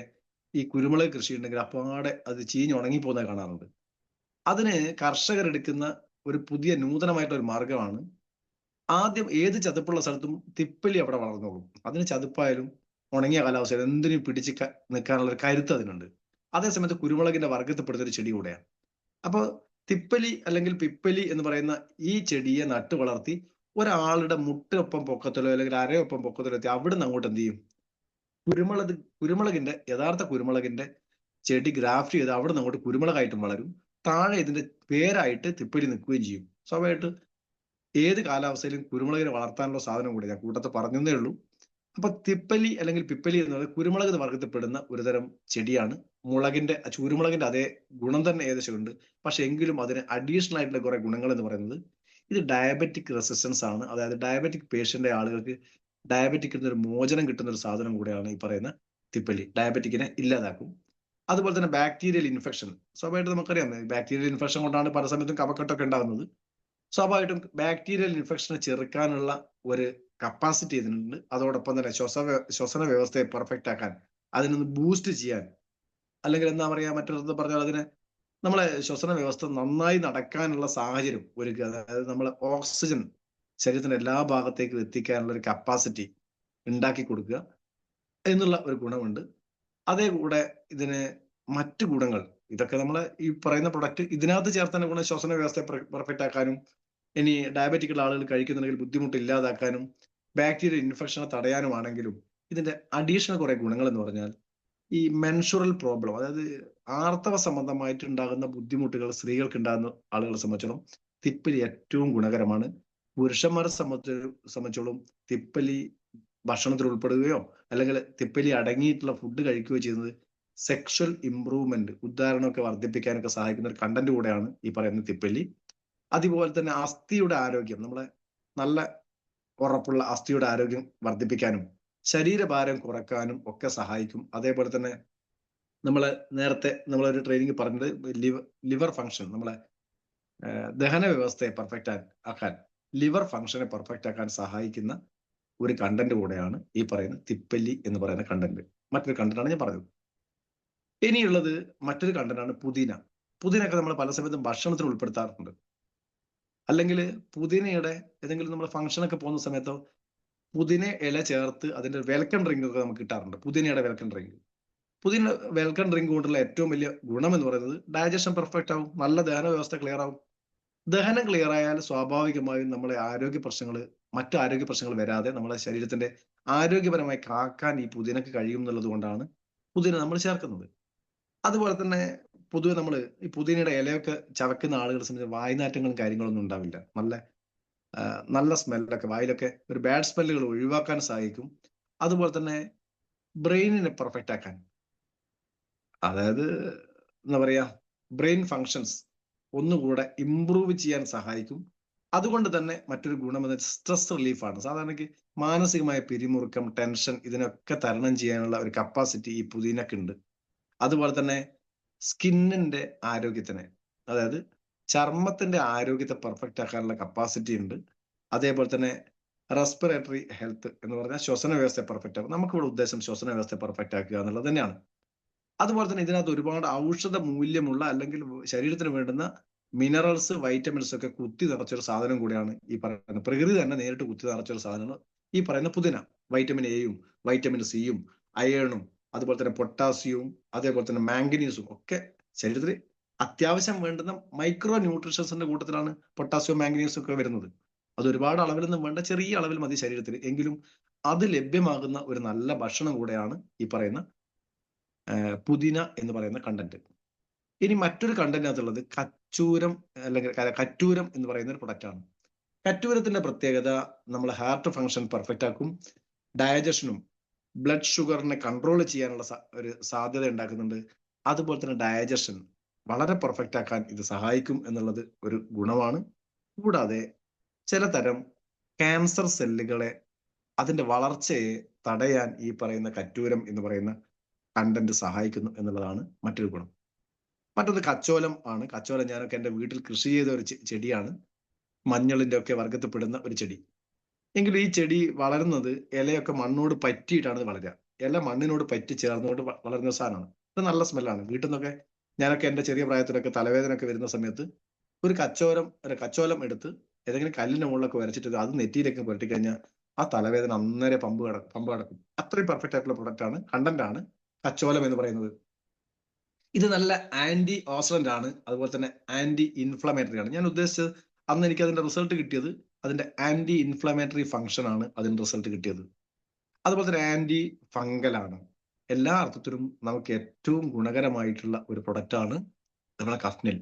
ഈ കുരുമുളക് കൃഷി ഉണ്ടെങ്കിൽ അപ്പാടെ അത് ചീഞ്ഞുണങ്ങി പോകുന്നത് കാണാറുണ്ട്. അതിന് കർഷകരെടുക്കുന്ന ഒരു പുതിയ നൂതനമായിട്ടുള്ള ഒരു മാർഗമാണ്, ആദ്യം ഏത് ചതുപ്പുള്ള സ്ഥലത്തും തിപ്പലി അവിടെ വളർന്നോളും. അതിന് ചതുപ്പായാലും ഉണങ്ങിയ കാലാവസ്ഥയിൽ എന്തിനും പിടിച്ച് നിൽക്കാനുള്ള ഒരു കരുത്ത് അതിനുണ്ട്. അതേസമയത്ത് കുരുമുളകിന്റെ വർഗത്തിൽപ്പെടുന്ന ഒരു ചെടി കൂടെയാണ്. അപ്പോൾ തിപ്പലി അല്ലെങ്കിൽ പിപ്പലി എന്ന് പറയുന്ന ഈ ചെടിയെ നട്ടു വളർത്തി ഒരാളുടെ മുട്ടൊപ്പം പൊക്കത്തിലോ അല്ലെങ്കിൽ അരയൊപ്പം പൊക്കത്തിലോ എത്തി അവിടെ നിന്ന് അങ്ങോട്ട് എന്ത് ചെയ്യും, യഥാർത്ഥ കുരുമുളകിന്റെ ചെടി ഗ്രാഫ്റ്റ് ചെയ്ത് അവിടെ നിന്ന് അങ്ങോട്ട് കുരുമുളകായിട്ടും വളരും. താഴെ ഇതിന്റെ പേരായിട്ട് തിപ്പലി നിൽക്കുകയും ചെയ്യും. സ്വാഭാവികമായിട്ട് ഏത് കാലാവസ്ഥയിലും കുരുമുളകിനെ വളർത്താനുള്ള സാധനം കൂടെ ഞാൻ കൂട്ടത്തിൽ പറഞ്ഞതേ ഉള്ളൂ. അപ്പൊ തിപ്പലി അല്ലെങ്കിൽ പിപ്പലി എന്ന് പറയുന്നത് കുരുമുളക് വർഗത്തിൽപ്പെടുന്ന ഒരുതരം ചെടിയാണ്. കുരുമുളകിന്റെ അതേ ഗുണം തന്നെ ഏകദേശം ഉണ്ട്. പക്ഷെ എങ്കിലും അതിന് അഡീഷണൽ ആയിട്ടുള്ള കുറെ ഗുണങ്ങൾ എന്ന് പറയുന്നത്, ഇത് ഡയബറ്റിക് റെസിസ്റ്റൻസ് ആണ്. അതായത് ഡയബറ്റിക് പേഷ്യന്റ് ആളുകൾക്ക് ഡയബറ്റിക്കിൽ ഒരു മോചനം കിട്ടുന്ന ഒരു സാധനം കൂടെയാണ് ഈ പറയുന്ന തിപ്പലി. ഡയബറ്റിക്കിനെ ഇല്ലാതാക്കും. അതുപോലെ തന്നെ ബാക്ടീരിയൽ ഇൻഫെക്ഷൻ, സ്വാഭാവികമായിട്ട് നമുക്കറിയാം ബാക്ടീരിയൽ ഇൻഫെക്ഷൻ കൊണ്ടാണ് പല സമയത്തും കഫക്കെട്ടൊക്കെ ഉണ്ടാകുന്നത്. സ്വാഭാവികമായിട്ടും ബാക്ടീരിയൽ ഇൻഫെക്ഷനെ ചെറുക്കാനുള്ള ഒരു കപ്പാസിറ്റി ഇതിനുണ്ട്. അതോടൊപ്പം തന്നെ ശ്വസന വ്യവസ്ഥയെ പെർഫെക്റ്റ് ആക്കാൻ, അതിനൊന്ന് ബൂസ്റ്റ് ചെയ്യാൻ, അല്ലെങ്കിൽ എന്താ പറയാ മറ്റൊരു പറഞ്ഞാൽ അതിനെ നമ്മളെ ശ്വസന വ്യവസ്ഥ നന്നായി നടക്കാനുള്ള സാഹചര്യം ഒരുക്കുക. അതായത് നമ്മളെ ഓക്സിജൻ ശരീരത്തിന്റെ എല്ലാ ഭാഗത്തേക്കും എത്തിക്കാനുള്ള ഒരു കപ്പാസിറ്റി ഉണ്ടാക്കി കൊടുക്കുക എന്നുള്ള ഒരു ഗുണമുണ്ട്. അതേ കൂടെ ഇതിന് മറ്റു ഗുണങ്ങൾ, ഇതൊക്കെ നമ്മളെ ഈ പറയുന്ന പ്രൊഡക്റ്റ് ഇതിനകത്ത് ചേർത്തന്നെ ഗുണം ശ്വസന വ്യവസ്ഥയെ പെർഫെക്റ്റ് ആക്കാനും, ഇനി ഡയബറ്റിക് ഉള്ള ആളുകൾ കഴിക്കുന്നുണ്ടെങ്കിൽ ബുദ്ധിമുട്ട് ഇല്ലാതാക്കാനും, ബാക്ടീരിയൽ ഇൻഫെക്ഷനെ തടയാനുമാണെങ്കിലും ഇതിന്റെ അഡീഷണൽ കുറെ ഗുണങ്ങൾ എന്ന് പറഞ്ഞാൽ ഈ മെൻസുറൽ പ്രോബ്ലം, അതായത് ആർത്തവ സംബന്ധമായിട്ട് ഉണ്ടാകുന്ന ബുദ്ധിമുട്ടുകൾ സ്ത്രീകൾക്ക് ഉണ്ടാകുന്ന ആളുകളെ സംബന്ധിച്ചോളം തിപ്പലി ഏറ്റവും ഗുണകരമാണ്. പുരുഷന്മാരെ സംബന്ധിച്ചോളം തിപ്പലി ഭക്ഷണത്തിൽ ഉൾപ്പെടുകയോ അല്ലെങ്കിൽ തിപ്പല്ലി അടങ്ങിയിട്ടുള്ള ഫുഡ് കഴിക്കുകയോ ചെയ്യുന്നത് സെക്ഷൽ ഇംപ്രൂവ്മെന്റ്, ഉദാഹരണമൊക്കെ വർദ്ധിപ്പിക്കാനൊക്കെ സഹായിക്കുന്ന ഒരു കണ്ടന്റ് കൂടെയാണ് ഈ പറയുന്ന തിപ്പല്ലി. അതുപോലെ തന്നെ അസ്ഥിയുടെ ആരോഗ്യം, നമ്മളെ നല്ല ഉറപ്പുള്ള അസ്ഥിയുടെ ആരോഗ്യം വർദ്ധിപ്പിക്കാനും ശരീരഭാരം കുറക്കാനും ഒക്കെ സഹായിക്കും. അതേപോലെ തന്നെ നമ്മള് നേരത്തെ നമ്മളൊരു ട്രെയിനിങ് പറഞ്ഞത് ലിവർ ഫങ്ഷൻ, നമ്മളെ ദഹന വ്യവസ്ഥയെ പെർഫെക്റ്റ് ആക്കാൻ, ലിവർ ഫങ്ഷനെ പെർഫെക്റ്റ് ആക്കാൻ സഹായിക്കുന്ന ഒരു കണ്ടന്റ് കൂടെയാണ് ഈ പറയുന്ന തിപ്പല്ലി എന്ന് പറയുന്ന കണ്ടന്റ്. മറ്റൊരു കണ്ടന്റാണ് ഞാൻ പറഞ്ഞത്. ഇനിയുള്ളത് മറ്റൊരു കണ്ടന്റാണ് പുതിന. പുതിനയൊക്കെ നമ്മൾ പല സമയത്തും ഭക്ഷണത്തിൽ ഉൾപ്പെടുത്താറുണ്ട്. അല്ലെങ്കിൽ പുതിനയുടെ ഏതെങ്കിലും നമ്മൾ ഫംഗ്ഷനൊക്കെ പോകുന്ന സമയത്തോ പുതിന ഇല ചേർത്ത് അതിന്റെ വെൽക്കം ഡ്രിങ്ക് ഒക്കെ നമുക്ക് കിട്ടാറുണ്ട്. പുതിനയുടെ വെൽക്കം ഡ്രിങ്ക്. പുതിന വെൽക്കം ഡ്രിങ്ക് കൊണ്ടുള്ള ഏറ്റവും വലിയ ഗുണം എന്ന് പറയുന്നത് ഡൈജഷൻ പെർഫെക്റ്റ് ആവും, നല്ല ദഹന വ്യവസ്ഥ ക്ലിയർ ആവും. ദഹനം ക്ലിയർ ആയാൽ സ്വാഭാവികമായും നമ്മളെ ആരോഗ്യ പ്രശ്നങ്ങൾ, മറ്റു ആരോഗ്യ പ്രശ്നങ്ങൾ വരാതെ നമ്മളെ ശരീരത്തിന്റെ ആരോഗ്യപരമായി കാക്കാൻ ഈ പുതിനക്ക് കഴിയും എന്നുള്ളത് കൊണ്ടാണ് പുതിന നമ്മൾ ചേർക്കുന്നത്. അതുപോലെ തന്നെ പൊതുവെ നമ്മൾ ഈ പുതിനയുടെ ഇലയൊക്കെ ചവക്കുന്ന ആളുകളെ സംബന്ധിച്ച് വായ്നാറ്റങ്ങളും കാര്യങ്ങളൊന്നും ഉണ്ടാവില്ല. നല്ല സ്മെല്ലൊക്കെ, വായിലൊക്കെ ഒരു ബാഡ് സ്മെല്ലുകൾ ഒഴിവാക്കാൻ സഹായിക്കും. അതുപോലെ തന്നെ ബ്രെയിനിനെ പെർഫെക്റ്റ് ആക്കാൻ, അതായത് എന്താ പറയാ, ബ്രെയിൻ ഫങ്ഷൻസ് ഒന്നുകൂടെ ഇംപ്രൂവ് ചെയ്യാൻ സഹായിക്കും. അതുകൊണ്ട് തന്നെ മറ്റൊരു ഗുണം എന്നത് സ്ട്രെസ് റിലീഫാണ്. സാധാരണക്ക് മാനസികമായ പിരിമുറുക്കം, ടെൻഷൻ ഇതിനൊക്കെ തരണം ചെയ്യാനുള്ള ഒരു കപ്പാസിറ്റി ഈ പുതിനക്ക് ഉണ്ട്. അതുപോലെ തന്നെ സ്കിന്നിന്റെ ആരോഗ്യത്തിന്, അതായത് ചർമ്മത്തിന്റെ ആരോഗ്യത്തെ പെർഫെക്റ്റ് ആക്കാനുള്ള കപ്പാസിറ്റി ഉണ്ട്. അതേപോലെ തന്നെ റെസ്പിറേറ്ററി ഹെൽത്ത് എന്ന് പറഞ്ഞാൽ ശ്വസന വ്യവസ്ഥയെ പെർഫെക്റ്റ് ആക്കും. നമുക്കിവിടെ ഉദ്ദേശം ശ്വസന വ്യവസ്ഥയെ പെർഫെക്റ്റ് ആക്കുക എന്നുള്ളത് തന്നെയാണ്. അതുപോലെ തന്നെ ഇതിനകത്ത് ഒരുപാട് ഔഷധ മൂല്യമുള്ള അല്ലെങ്കിൽ ശരീരത്തിന് വേണ്ടുന്ന മിനറൽസ്, വൈറ്റമിൻസ് ഒക്കെ കുത്തി നിറച്ചൊരു സാധനം കൂടിയാണ് ഈ പറയുന്ന, പ്രകൃതി തന്നെ നേരിട്ട് കുത്തി നിറച്ചൊരു സാധനമാണ് ഈ പറയുന്ന പുതിന. വൈറ്റമിൻ എയും വൈറ്റമിൻ സിയും അയേണും അതുപോലെ തന്നെ പൊട്ടാസ്യവും അതേപോലെ തന്നെ മാംഗനീസും ഒക്കെ ശരീരത്തിൽ അത്യാവശ്യം വേണ്ടുന്ന മൈക്രോ ന്യൂട്രീഷൻസിന്റെ കൂട്ടത്തിലാണ് പൊട്ടാസ്യവും മാംഗനീസും ഒക്കെ വരുന്നത്. അത് ഒരുപാട് അളവിലൊന്നും വേണ്ട, ചെറിയ അളവിൽ മതി ശരീരത്തിൽ. എങ്കിലും അത് ലഭ്യമാകുന്ന ഒരു നല്ല ഭക്ഷണം കൂടെയാണ് ഈ പറയുന്ന പുതിന എന്ന് പറയുന്ന കണ്ടന്റ്. ഇനി മറ്റൊരു കണ്ടന്റിനകത്തുള്ളത് കച്ചൂരം അല്ലെങ്കിൽ കറ്റൂരം എന്ന് പറയുന്ന ഒരു പ്രൊഡക്റ്റ് ആണ്. കറ്റൂരത്തിന്റെ പ്രത്യേകത നമ്മൾ ഹാർട്ട് ഫങ്ഷൻ പെർഫെക്റ്റ് ആക്കും, ഡയജഷനും ബ്ലഡ് ഷുഗറിനെ കൺട്രോൾ ചെയ്യാനുള്ള ഒരു സാധ്യത ഉണ്ടാക്കുന്നുണ്ട്. അതുപോലെ തന്നെ ഡയജഷൻ വളരെ പെർഫെക്റ്റ് ആക്കാൻ ഇത് സഹായിക്കും എന്നുള്ളത് ഒരു ഗുണമാണ്. കൂടാതെ ചില തരം ക്യാൻസർ സെല്ലുകളെ, അതിന്റെ വളർച്ചയെ തടയാൻ ഈ പറയുന്ന കറ്റൂരം എന്ന് പറയുന്ന കണ്ടന്റ് സഹായിക്കുന്നു എന്നുള്ളതാണ് മറ്റൊരു ഗുണം. മറ്റൊന്ന് കച്ചോലം ആണ്. കച്ചോലം ഞാനൊക്കെ എൻ്റെ വീട്ടിൽ കൃഷി ചെയ്ത ഒരു ചെടിയാണ്. മഞ്ഞളിന്റെ ഒക്കെ വർഗത്തിൽപ്പെടുന്ന ഒരു ചെടി. എങ്കിലും ഈ ചെടി വളരുന്നത് ഇലയൊക്കെ മണ്ണോട് പറ്റിയിട്ടാണ് ഇത് വളരുക. ഇല മണ്ണിനോട് പറ്റി ചേർന്നുകൊണ്ട് വളരുന്ന സാധനമാണ്. ഇത് നല്ല സ്മെല്ലാണ്. വീട്ടിൽ നിന്നൊക്കെ ഞാനൊക്കെ എൻ്റെ ചെറിയ പ്രായത്തിലൊക്കെ തലവേദനയൊക്കെ വരുന്ന സമയത്ത് ഒരു കച്ചോലം എടുത്ത് ഏതെങ്കിലും കല്ലിന്റെ മുകളിലൊക്കെ വരച്ചിട്ട് അത് നെറ്റിയിലേക്ക് പുരട്ടിക്കഴിഞ്ഞാൽ ആ തലവേദന അന്നേരം പമ്പ് കിടക്കും. അത്രയും പെർഫെക്റ്റ് ആയിട്ടുള്ള പ്രൊഡക്റ്റ് ആണ്, കണ്ടന്റ് ആണ് കച്ചോലം എന്ന് പറയുന്നത്. ഇത് നല്ല ആന്റി ഓക്സിഡന്റ് ആണ്, അതുപോലെ തന്നെ ആന്റി ഇൻഫ്ലമേറ്ററി ആണ്. ഞാൻ ഉദ്ദേശിച്ചത് അന്ന് എനിക്ക് അതിന്റെ റിസൾട്ട് കിട്ടിയത് അതിന്റെ ആന്റി ഇൻഫ്ലമേറ്ററി ഫംഗ്ഷൻ ആണ് അതിന്റെ റിസൾട്ട് കിട്ടിയത്. അതുപോലെ തന്നെ ആന്റി ഫംഗൽ ആണ്. എല്ലാ അർത്ഥത്തിലും നമുക്ക് ഏറ്റവും ഗുണകരമായിട്ടുള്ള ഒരു പ്രൊഡക്റ്റ് ആണ് നമ്മളെ കഫ്നിൽ.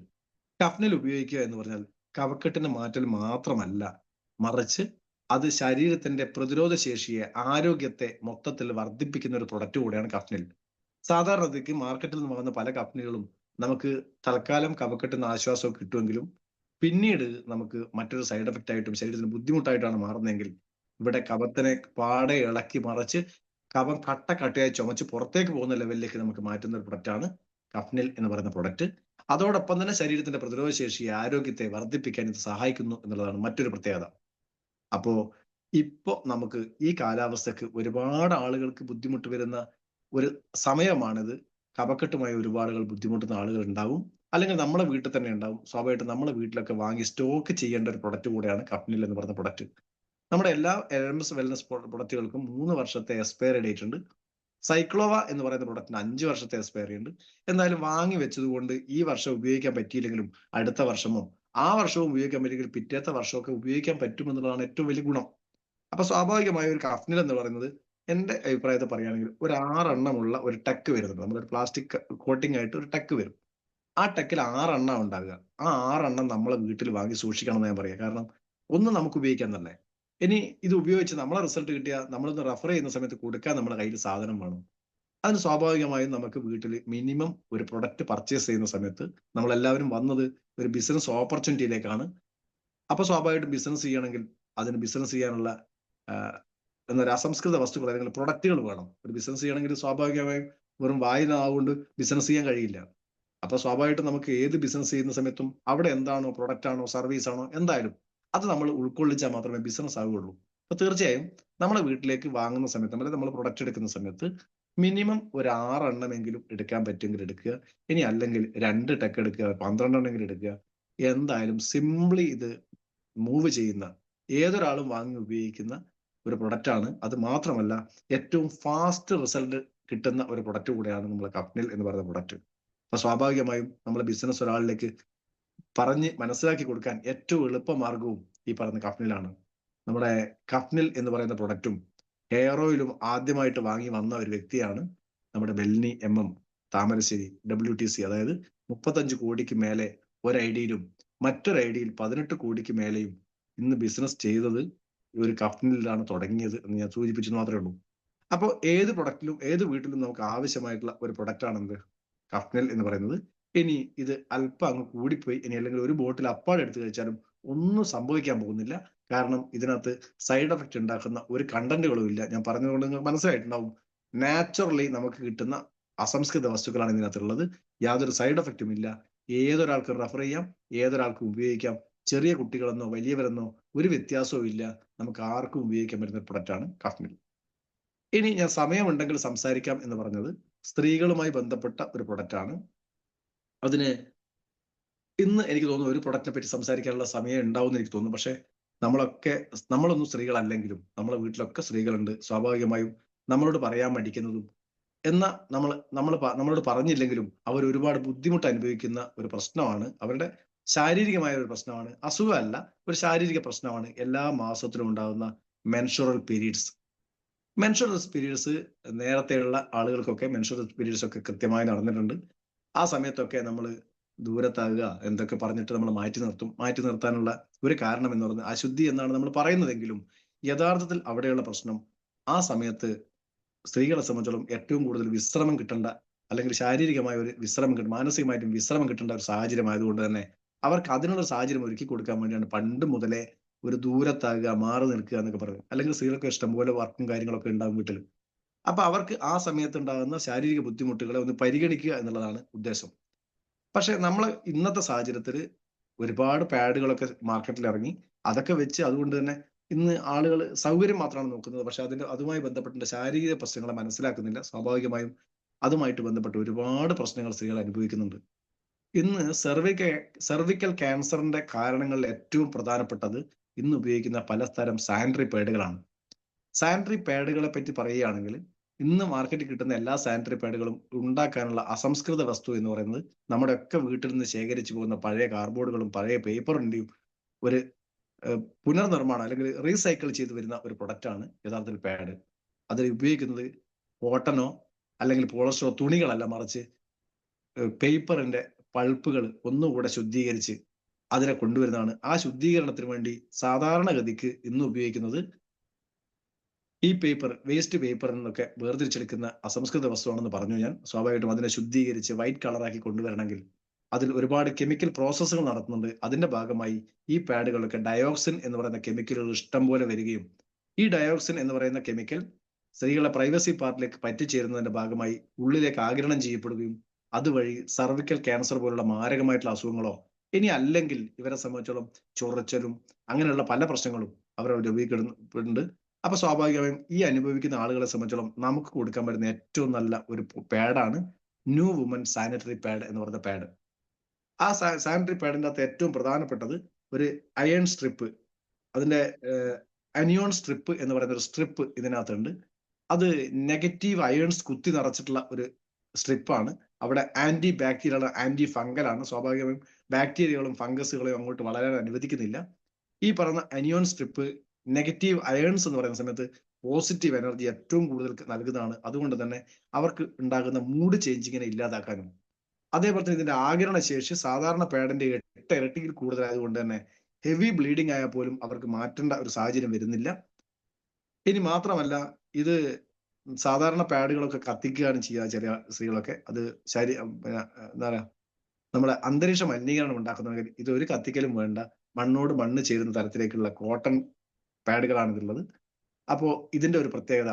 കഫ്നിൽ ഉപയോഗിക്കുക എന്ന് പറഞ്ഞാൽ കഫക്കെട്ടിനെ മാറ്റൽ മാത്രമല്ല, മറിച്ച് അത് ശരീരത്തിന്റെ പ്രതിരോധ ശേഷിയെ, ആരോഗ്യത്തെ മൊത്തത്തിൽ വർദ്ധിപ്പിക്കുന്ന ഒരു പ്രൊഡക്റ്റ് കൂടെയാണ് കഫ്നിൽ. സാധാരണഗതിക്ക് മാർക്കറ്റിൽ നിന്ന് വാങ്ങുന്ന പല കമ്പനികളും നമുക്ക് തൽക്കാലം കഫക്കെട്ടുന്ന ആശ്വാസമൊക്കെ കിട്ടുമെങ്കിലും പിന്നീട് നമുക്ക് മറ്റൊരു സൈഡ് എഫക്റ്റ് ആയിട്ടും ശരീരത്തിന് ബുദ്ധിമുട്ടായിട്ടാണ് മാറുന്നതെങ്കിൽ ഇവിടെ കഫത്തിനെ പാടെ ഇളക്കി മറിച്ച് കഫം കട്ടയായി ചുമച്ച് പുറത്തേക്ക് പോകുന്ന ലെവലിലേക്ക് നമുക്ക് മാറ്റുന്ന ഒരു പ്രൊഡക്റ്റാണ് കഫ്നിൽ എന്ന് പറയുന്ന പ്രൊഡക്റ്റ്. അതോടൊപ്പം തന്നെ ശരീരത്തിന്റെ പ്രതിരോധ ശേഷിയെ, ആരോഗ്യത്തെ വർദ്ധിപ്പിക്കാൻ ഇത് സഹായിക്കുന്നു എന്നുള്ളതാണ് മറ്റൊരു പ്രത്യേകത. അപ്പോ ഇപ്പോ നമുക്ക് ഈ കാലാവസ്ഥക്ക് ഒരുപാട് ആളുകൾക്ക് ബുദ്ധിമുട്ട് വരുന്ന ഒരു സമയമാണിത്. കഫക്കെട്ടുമായി ഒരുപാട് ബുദ്ധിമുട്ടുന്ന ആളുകൾ ഉണ്ടാവും, അല്ലെങ്കിൽ നമ്മുടെ വീട്ടിൽ തന്നെ ഉണ്ടാവും. സ്വാഭാവികമായിട്ടും നമ്മുടെ വീട്ടിലൊക്കെ വാങ്ങി സ്റ്റോക്ക് ചെയ്യേണ്ട ഒരു പ്രൊഡക്റ്റ് കൂടെയാണ് കഫ്നിൽ എന്ന് പറയുന്ന പ്രൊഡക്റ്റ്. നമ്മുടെ എല്ലാ എൽഎംഎസ് വെൽനസ് പ്രൊഡക്റ്റുകൾക്കും 3 വർഷത്തെ എക്സ്പയറി ഡേറ്റ് ഉണ്ട്. സൈക്ലോവ എന്ന് പറയുന്ന പ്രൊഡക്റ്റിന് 5 വർഷത്തെ എക്സ്പയറി ഉണ്ട്. എന്തായാലും വാങ്ങി വെച്ചതുകൊണ്ട് ഈ വർഷം ഉപയോഗിക്കാൻ പറ്റിയില്ലെങ്കിലും അടുത്ത വർഷമോ ആ വർഷവും ഉപയോഗിക്കാൻ പറ്റിയെങ്കിൽ പിറ്റേത്തെ വർഷമൊക്കെ ഉപയോഗിക്കാൻ പറ്റുമെന്നുള്ളതാണ് ഏറ്റവും വലിയ ഗുണം. അപ്പൊ സ്വാഭാവികമായ ഒരു കഫ്നിൽ എന്ന് പറയുന്നത് എന്റെ അഭിപ്രായത്തെ പറയുകയാണെങ്കിൽ ഒരു 6 എണ്ണമുള്ള ഒരു ടക്ക് വരുന്നുണ്ട്. നമ്മളൊരു പ്ലാസ്റ്റിക് കോട്ടിംഗ് ആയിട്ട് ഒരു ടക്ക് വരും. ആ ടക്കിൽ 6 എണ്ണം ഉണ്ടാകുക. ആ 6 എണ്ണം നമ്മളെ വീട്ടിൽ വാങ്ങി സൂക്ഷിക്കണം എന്ന് ഞാൻ പറയാം. കാരണം ഒന്ന് നമുക്ക് ഉപയോഗിക്കാൻ തന്നെ, ഇനി ഇത് ഉപയോഗിച്ച് നമ്മളെ റിസൾട്ട് കിട്ടിയാൽ നമ്മളൊന്ന് റെഫർ ചെയ്യുന്ന സമയത്ത് കൊടുക്കാൻ നമ്മുടെ കയ്യിൽ സാധനം വേണം. അതിന് സ്വാഭാവികമായും നമുക്ക് വീട്ടിൽ മിനിമം ഒരു പ്രൊഡക്റ്റ് പർച്ചേസ് ചെയ്യുന്ന സമയത്ത് നമ്മളെല്ലാവരും വന്നത് ഒരു ബിസിനസ് ഓപ്പർച്യൂണിറ്റിയിലേക്കാണ്. അപ്പൊ സ്വാഭാവികമായിട്ടും ബിസിനസ് ചെയ്യണമെങ്കിൽ അതിന് ബിസിനസ് ചെയ്യാനുള്ള എന്നൊരു അസംസ്കൃത വസ്തുക്കൾ അല്ലെങ്കിൽ പ്രൊഡക്റ്റുകൾ വേണം. ഒരു ബിസിനസ് ചെയ്യണമെങ്കിൽ സ്വാഭാവികമായും വെറും വായിലാവുകൊണ്ട് ബിസിനസ് ചെയ്യാൻ കഴിയില്ല. അപ്പൊ സ്വാഭാവികമായിട്ടും നമുക്ക് ഏത് ബിസിനസ് ചെയ്യുന്ന സമയത്തും അവിടെ എന്താണോ പ്രൊഡക്റ്റ് ആണോ സർവീസ് ആണോ എന്തായാലും അത് നമ്മൾ ഉൾക്കൊള്ളിച്ചാൽ മാത്രമേ ബിസിനസ് ആവുകയുള്ളൂ. അപ്പൊ തീർച്ചയായും നമ്മളെ വീട്ടിലേക്ക് വാങ്ങുന്ന സമയത്ത് നമ്മൾ പ്രൊഡക്റ്റ് എടുക്കുന്ന സമയത്ത് മിനിമം ഒരു 6 എണ്ണമെങ്കിലും എടുക്കാൻ പറ്റുമെങ്കിൽ എടുക്കുക. ഇനി അല്ലെങ്കിൽ 2 ടെക്ക് എടുക്കുക, 12 എണ്ണമെങ്കിലും എടുക്കുക. എന്തായാലും സിംപ്ലി ഇത് മൂവ് ചെയ്യുന്ന ഏതൊരാളും വാങ്ങി ഉപയോഗിക്കുന്ന ഒരു പ്രൊഡക്റ്റ് ആണ്. അത് മാത്രമല്ല ഏറ്റവും ഫാസ്റ്റ് റിസൾട്ട് കിട്ടുന്ന ഒരു പ്രൊഡക്റ്റ് കൂടെയാണ് നമ്മളെ കഫ്നിൽ എന്ന് പറയുന്ന പ്രൊഡക്റ്റ്. അപ്പൊ സ്വാഭാവികമായും നമ്മളെ ബിസിനസ് ഒരാളിലേക്ക് പറഞ്ഞ് മനസ്സിലാക്കി കൊടുക്കാൻ ഏറ്റവും എളുപ്പമാർഗവും ഈ പറയുന്ന കഫ്നിലാണ്. നമ്മുടെ കഫ്നിൽ എന്ന് പറയുന്ന പ്രൊഡക്റ്റും ഹെയർ ഓയിലും ആദ്യമായിട്ട് വാങ്ങി വന്ന ഒരു വ്യക്തിയാണ് നമ്മുടെ ബെൽനി MM താമരശ്ശേരി WTC. അതായത് 35 കോടിക്ക് മേലെ ഒരു ഐഡിയിലും മറ്റൊരു ഐഡിയിൽ 18 കോടിക്ക് മേലെയും ഇന്ന് ബിസിനസ് ചെയ്തത് ഒരു കഫ്നിലാണ് തുടങ്ങിയത് എന്ന് ഞാൻ സൂചിപ്പിച്ചു മാത്രമേ ഉള്ളൂ. അപ്പോൾ ഏത് പ്രൊഡക്റ്റിലും ഏത് വീട്ടിലും നമുക്ക് ആവശ്യമായിട്ടുള്ള ഒരു പ്രൊഡക്റ്റ് ആണെന്ത് കഫ്നിൽ എന്ന് പറയുന്നത്. ഇനി ഇത് അല്പം അങ്ങ് കൂടിപ്പോയി ഇനി അല്ലെങ്കിൽ ഒരു ബോട്ടിൽ അപ്പാട് എടുത്തു കഴിച്ചാലും ഒന്നും സംഭവിക്കാൻ പോകുന്നില്ല. കാരണം ഇതിനകത്ത് സൈഡ് എഫക്റ്റ് ഉണ്ടാക്കുന്ന ഒരു കണ്ടന്റുകളും ഇല്ല. ഞാൻ പറഞ്ഞതുകൊണ്ട് നിങ്ങൾക്ക് മനസ്സിലായിട്ടുണ്ടാവും. നാച്ചുറലി നമുക്ക് കിട്ടുന്ന അസംസ്കൃത വസ്തുക്കളാണ് ഇതിനകത്തുള്ളത്. യാതൊരു സൈഡ് എഫക്റ്റും ഇല്ല. ഏതൊരാൾക്കും റെഫർ ചെയ്യാം, ഏതൊരാൾക്കും ഉപയോഗിക്കാം. ചെറിയ കുട്ടികളെന്നോ വലിയവരെന്നോ ഒരു വ്യത്യാസവും ഇല്ല. നമുക്ക് ആർക്കും ഉപയോഗിക്കാൻ പറ്റുന്ന പ്രൊഡക്റ്റ് ആണ് കഫ്നിൽ. ഇനി ഞാൻ സമയമുണ്ടെങ്കിൽ സംസാരിക്കാം എന്ന് പറഞ്ഞത് സ്ത്രീകളുമായി ബന്ധപ്പെട്ട ഒരു പ്രൊഡക്റ്റ് ആണ്. അതിന് ഇന്ന് എനിക്ക് തോന്നുന്നു ഒരു പ്രൊഡക്റ്റിനെ പറ്റി സംസാരിക്കാനുള്ള സമയം ഉണ്ടാവും എന്ന് എനിക്ക് തോന്നുന്നു. പക്ഷെ നമ്മളൊന്നും സ്ത്രീകളല്ലെങ്കിലും നമ്മളെ വീട്ടിലൊക്കെ സ്ത്രീകളുണ്ട്. സ്വാഭാവികമായും നമ്മളോട് പറയാൻ മടിക്കുന്നതും നമ്മളോട് പറഞ്ഞില്ലെങ്കിലും അവർ ഒരുപാട് ബുദ്ധിമുട്ട് അനുഭവിക്കുന്ന ഒരു പ്രശ്നമാണ്. അവരുടെ ശാരീരികമായ ഒരു പ്രശ്നമാണ്. അസുഖമല്ല, ഒരു ശാരീരിക പ്രശ്നമാണ് എല്ലാ മാസത്തിലും ഉണ്ടാകുന്ന മെൻസ്ട്രുവൽ പീരീഡ്സ്. മെൻസ്ട്രുവൽ പീരീഡ്സ് നേരത്തെയുള്ള ആളുകൾക്കൊക്കെ മെൻസ്ട്രുവൽ പീരീഡ്സ് ഒക്കെ കൃത്യമായി നടന്നിട്ടുണ്ട്. ആ സമയത്തൊക്കെ നമ്മൾ ദൂരത്താകുക എന്തൊക്കെ പറഞ്ഞിട്ട് നമ്മൾ മാറ്റി നിർത്താനുള്ള ഒരു കാരണം എന്ന് പറയുന്നത് അശുദ്ധി എന്നാണ് നമ്മൾ പറയുന്നതെങ്കിലും യഥാർത്ഥത്തിൽ അവിടെയുള്ള പ്രശ്നം ആ സമയത്ത് സ്ത്രീകളെ സംബന്ധിച്ചോളം ഏറ്റവും കൂടുതൽ വിശ്രമം കിട്ടേണ്ട അല്ലെങ്കിൽ ശാരീരികമായ ഒരു വിശ്രമം മാനസികമായിട്ടും വിശ്രമം കിട്ടേണ്ട ഒരു സാഹചര്യം ആയതുകൊണ്ട് തന്നെ അവർക്ക് അതിനുള്ള സാഹചര്യം ഒരുക്കി കൊടുക്കാൻ വേണ്ടിയാണ് പണ്ട് മുതലേ ഒരു ദൂരത്താകുക, മാറി നിൽക്കുക എന്നൊക്കെ പറയുന്നത്. അല്ലെങ്കിൽ സ്ത്രീകൾക്ക് ഇഷ്ടംപോലെ വർക്കും കാര്യങ്ങളൊക്കെ ഉണ്ടാകും വീട്ടിൽ. അപ്പൊ അവർക്ക് ആ സമയത്ത് ഉണ്ടാകുന്ന ശാരീരിക ബുദ്ധിമുട്ടുകളെ ഒന്ന് പരിഗണിക്കുക എന്നുള്ളതാണ് ഉദ്ദേശം. പക്ഷെ നമ്മൾ ഇന്നത്തെ സാഹചര്യത്തിൽ ഒരുപാട് പാഡുകളൊക്കെ മാർക്കറ്റിൽ ഇറങ്ങി. അതൊക്കെ വെച്ച് അതുകൊണ്ട് തന്നെ ഇന്ന് ആളുകൾ സൗകര്യം മാത്രമാണ് നോക്കുന്നത്. പക്ഷെ അതുമായി ബന്ധപ്പെട്ട ശാരീരിക പ്രശ്നങ്ങളെ മനസ്സിലാക്കുന്നില്ല. സ്വാഭാവികമായും അതുമായിട്ട് ബന്ധപ്പെട്ട് ഒരുപാട് പ്രശ്നങ്ങൾ സ്ത്രീകൾ അനുഭവിക്കുന്നുണ്ട്. ഇന്ന് സെർവിക്കൽ ക്യാൻസറിന്റെ കാരണങ്ങളിൽ ഏറ്റവും പ്രധാനപ്പെട്ടത് ഇന്ന് ഉപയോഗിക്കുന്ന പലതരം സാനിറ്ററി പാഡുകളാണ്. സാനിറ്ററി പാഡുകളെ പറ്റി പറയുകയാണെങ്കിൽ ഇന്ന് മാർക്കറ്റിൽ കിട്ടുന്ന എല്ലാ സാനിറ്ററി പാഡുകളും ഉണ്ടാക്കാനുള്ള അസംസ്കൃത വസ്തു എന്ന് പറയുന്നത് നമ്മുടെ ഒക്കെ വീട്ടിൽ നിന്ന് ശേഖരിച്ചു പോകുന്ന പഴയ കാർഡ്ബോർഡുകളും പഴയ പേപ്പറിന്റെയും ഒരു പുനർനിർമ്മാണം അല്ലെങ്കിൽ റീസൈക്കിൾ ചെയ്തു വരുന്ന ഒരു പ്രൊഡക്റ്റാണ് യഥാർത്ഥത്തിൽ പാഡ്. അതിൽ ഉപയോഗിക്കുന്നത് കോട്ടനോ അല്ലെങ്കിൽ പോളിസ്റ്ററോ തുണികളല്ല, മറിച്ച് പേപ്പറിന്റെ പൾപ്പുകൾ ഒന്നുകൂടെ ശുദ്ധീകരിച്ച് അതിനെ കൊണ്ടുവരുന്നതാണ്. ആ ശുദ്ധീകരണത്തിന് വേണ്ടി സാധാരണഗതിക്ക് ഇന്ന് ഉപയോഗിക്കുന്നത് ഈ വേസ്റ്റ് പേപ്പർ എന്നൊക്കെ വേർതിരിച്ചെടുക്കുന്ന അസംസ്കൃത വസ്തുവാണെന്ന് പറഞ്ഞു ഞാൻ. സ്വാഭാവികമായിട്ടും അതിനെ ശുദ്ധീകരിച്ച് വൈറ്റ് കളറാക്കി കൊണ്ടുവരണമെങ്കിൽ അതിൽ ഒരുപാട് കെമിക്കൽ പ്രോസസ്സുകൾ നടത്തുന്നുണ്ട്. അതിന്റെ ഭാഗമായി ഈ പാഡുകളൊക്കെ ഡയോക്സിൻ എന്ന് പറയുന്ന കെമിക്കലുകൾ ഇഷ്ടം പോലെ വരികയും ഈ ഡയോക്സിൻ എന്ന് പറയുന്ന കെമിക്കൽ സ്ത്രീകളെ പ്രൈവസി പാർട്ടിലേക്ക് പറ്റിച്ചേരുന്നതിന്റെ ഭാഗമായി ഉള്ളിലേക്ക് ആഗിരണം ചെയ്യപ്പെടുകയും അതുവഴി സർവിക്കൽ ക്യാൻസർ പോലുള്ള മാരകമായിട്ടുള്ള അസുഖങ്ങളോ ഇനി അല്ലെങ്കിൽ ഇവരെ സംബന്ധിച്ചോളം ചൊറിച്ചലും അങ്ങനെയുള്ള പല പ്രശ്നങ്ങളും അവർ അനുഭവിക്കുന്നുണ്ട്. അപ്പൊ സ്വാഭാവികമായും ഈ അനുഭവിക്കുന്ന ആളുകളെ സംബന്ധിച്ചോളം നമുക്ക് കൊടുക്കാൻ പറ്റുന്ന ഏറ്റവും നല്ല ഒരു പാഡാണ് ന്യൂ വുമൻ സാനിറ്ററി പാഡ് എന്ന് പറയുന്ന പാഡ്. ആ സാനിറ്ററി പാഡിന്റെ അകത്ത് ഏറ്റവും പ്രധാനപ്പെട്ടത് ഒരു അയൺ സ്ട്രിപ്പ്, അതിന്റെ അനിയോൺ സ്ട്രിപ്പ് എന്ന് പറയുന്ന ഒരു സ്ട്രിപ്പ് ഇതിനകത്തുണ്ട്. അത് നെഗറ്റീവ് അയേൺസ് കുത്തി നിറച്ചിട്ടുള്ള ഒരു സ്ട്രിപ്പാണ്. അവിടെ ആന്റി ബാക്ടീരിയൽ ആന്റി ഫംഗലാണ്. സ്വാഭാവികമായും ബാക്ടീരിയകളും ഫംഗസുകളെയും അങ്ങോട്ട് വളരാൻ അനുവദിക്കുന്നില്ല. ഈ പറയുന്ന അനിയോൺ സ്ട്രിപ്പ് നെഗറ്റീവ് അയേൺസ് എന്ന് പറയുന്ന സമയത്ത് പോസിറ്റീവ് എനർജി ഏറ്റവും കൂടുതൽ നൽകുന്നതാണ്. അതുകൊണ്ട് തന്നെ അവർക്ക് ഉണ്ടാകുന്ന മൂഡ് ചേഞ്ചിങ്ങിനെ ഇല്ലാതാക്കാനും അതേപോലെ തന്നെ ഇതിന്റെ ആഗിരണ ശേഷി സാധാരണ പാഡിന്റെ 8 ഇരട്ടിയിൽ കൂടുതലായതുകൊണ്ട് തന്നെ ഹെവി ബ്ലീഡിങ് ആയാൽ പോലും അവർക്ക് മാറ്റേണ്ട ഒരു സാഹചര്യം വരുന്നില്ല. ഇനി മാത്രമല്ല, ഇത് സാധാരണ പാഡുകളൊക്കെ കത്തിക്കുകയാണ് ചെയ്യുക ചില സ്ത്രീകളൊക്കെ. അത് എന്താ പറയാ, നമ്മുടെ അന്തരീക്ഷ മലിനീകരണം ഉണ്ടാക്കുന്നതെങ്കിൽ ഇത് ഒരു കത്തിക്കലും വേണ്ട, മണ്ണോട് മണ്ണ് ചേരുന്ന തരത്തിലേക്കുള്ള കോട്ടൺ പാഡുകളാണ് ഇതുള്ളത്. അപ്പോൾ ഇതിന്റെ ഒരു പ്രത്യേകത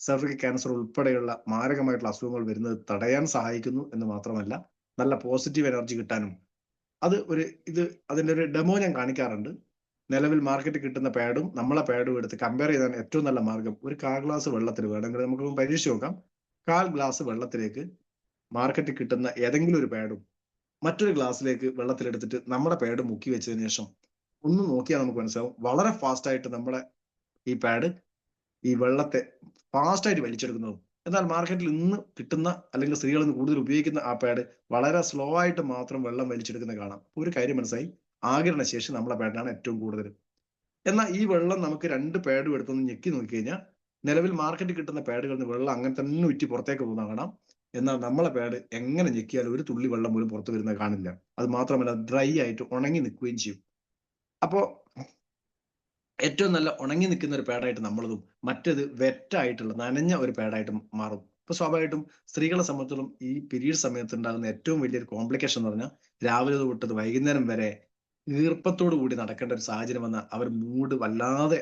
സെർവിക്കൽ ക്യാൻസർ ഉൾപ്പെടെയുള്ള മാരകമായിട്ടുള്ള അസുഖങ്ങൾ വരുന്നത് തടയാൻ സഹായിക്കുന്നു എന്ന് മാത്രമല്ല, നല്ല പോസിറ്റീവ് എനർജി കിട്ടാനും അതിന്റെ ഒരു ഡെമോ ഞാൻ കാണിക്കാറുണ്ട്. നിലവിൽ മാർക്കറ്റിൽ കിട്ടുന്ന പാഡും നമ്മളെ പാഡും എടുത്ത് കമ്പയർ ചെയ്താൽ ഏറ്റവും നല്ല മാർഗം ഒരു 1/4 ഗ്ലാസ് വെള്ളത്തിൽ വേണമെങ്കിൽ നമുക്ക് പരീക്ഷിച്ച് നോക്കാം. 1/4 ഗ്ലാസ് വെള്ളത്തിലേക്ക് മാർക്കറ്റിൽ കിട്ടുന്ന ഏതെങ്കിലും ഒരു പാഡും മറ്റൊരു ഗ്ലാസ്സിലേക്ക് വെള്ളത്തിലെടുത്തിട്ട് നമ്മുടെ പാഡ് മുക്കി വെച്ചതിന് ശേഷം ഒന്ന് നോക്കിയാൽ നമുക്ക് മനസ്സിലാവും വളരെ ഫാസ്റ്റ് ആയിട്ട് നമ്മുടെ ഈ പാഡ് ഈ വെള്ളത്തെ ഫാസ്റ്റ് ആയിട്ട് വലിച്ചെടുക്കുന്നതും. എന്നാൽ മാർക്കറ്റിൽ ഇന്ന് കിട്ടുന്ന അല്ലെങ്കിൽ സ്ത്രീകൾ ഇന്ന് കൂടുതൽ ഉപയോഗിക്കുന്ന ആ പാഡ് വളരെ സ്ലോ ആയിട്ട് മാത്രം വെള്ളം വലിച്ചെടുക്കുന്നത് കാണാം. ഒരു കാര്യം മനസ്സിലായി, ആഗിരണ ശേഷി നമ്മളെ പാഡിനാണ് ഏറ്റവും കൂടുതൽ. എന്നാൽ ഈ വെള്ളം നമുക്ക് 2 പാഡും എടുത്തൊന്ന് ഞെക്കി നോക്കി കഴിഞ്ഞാൽ നിലവിൽ മാർക്കറ്റിൽ കിട്ടുന്ന പാഡുകളിൽ നിന്ന് വെള്ളം അങ്ങനെ തന്നെ ഉറ്റി പുറത്തേക്ക് പോകുന്ന കാണാം. എന്നാൽ നമ്മളെ പാഡ് എങ്ങനെ ഞെക്കിയാലും ഒരു തുള്ളി വെള്ളം പോലും പുറത്തു വരുന്നത് കാണില്ല. അത് മാത്രമല്ല, ഡ്രൈ ആയിട്ട് ഉണങ്ങി നിൽക്കുകയും ചെയ്യും. അപ്പോ ഏറ്റവും നല്ല ഉണങ്ങി നിൽക്കുന്ന ഒരു പാഡായിട്ട് നമ്മളതും, മറ്റേത് വെറ്റായിട്ടുള്ള നനഞ്ഞ ഒരു പാഡായിട്ട് മാറും. ഇപ്പൊ സ്വാഭാവികമായിട്ടും സ്ത്രീകളെ സംബന്ധിച്ചിടത്തോളം ഈ പീരീഡ് സമയത്ത് ഉണ്ടാകുന്ന ഏറ്റവും വലിയൊരു കോംപ്ലിക്കേഷൻ എന്ന് പറഞ്ഞാൽ രാവിലെ തൊട്ടത് വൈകുന്നേരം വരെ ഈർപ്പത്തോടു കൂടി നടക്കേണ്ട ഒരു സാഹചര്യം വന്നാൽ അവർ മൂഡ് വല്ലാതെ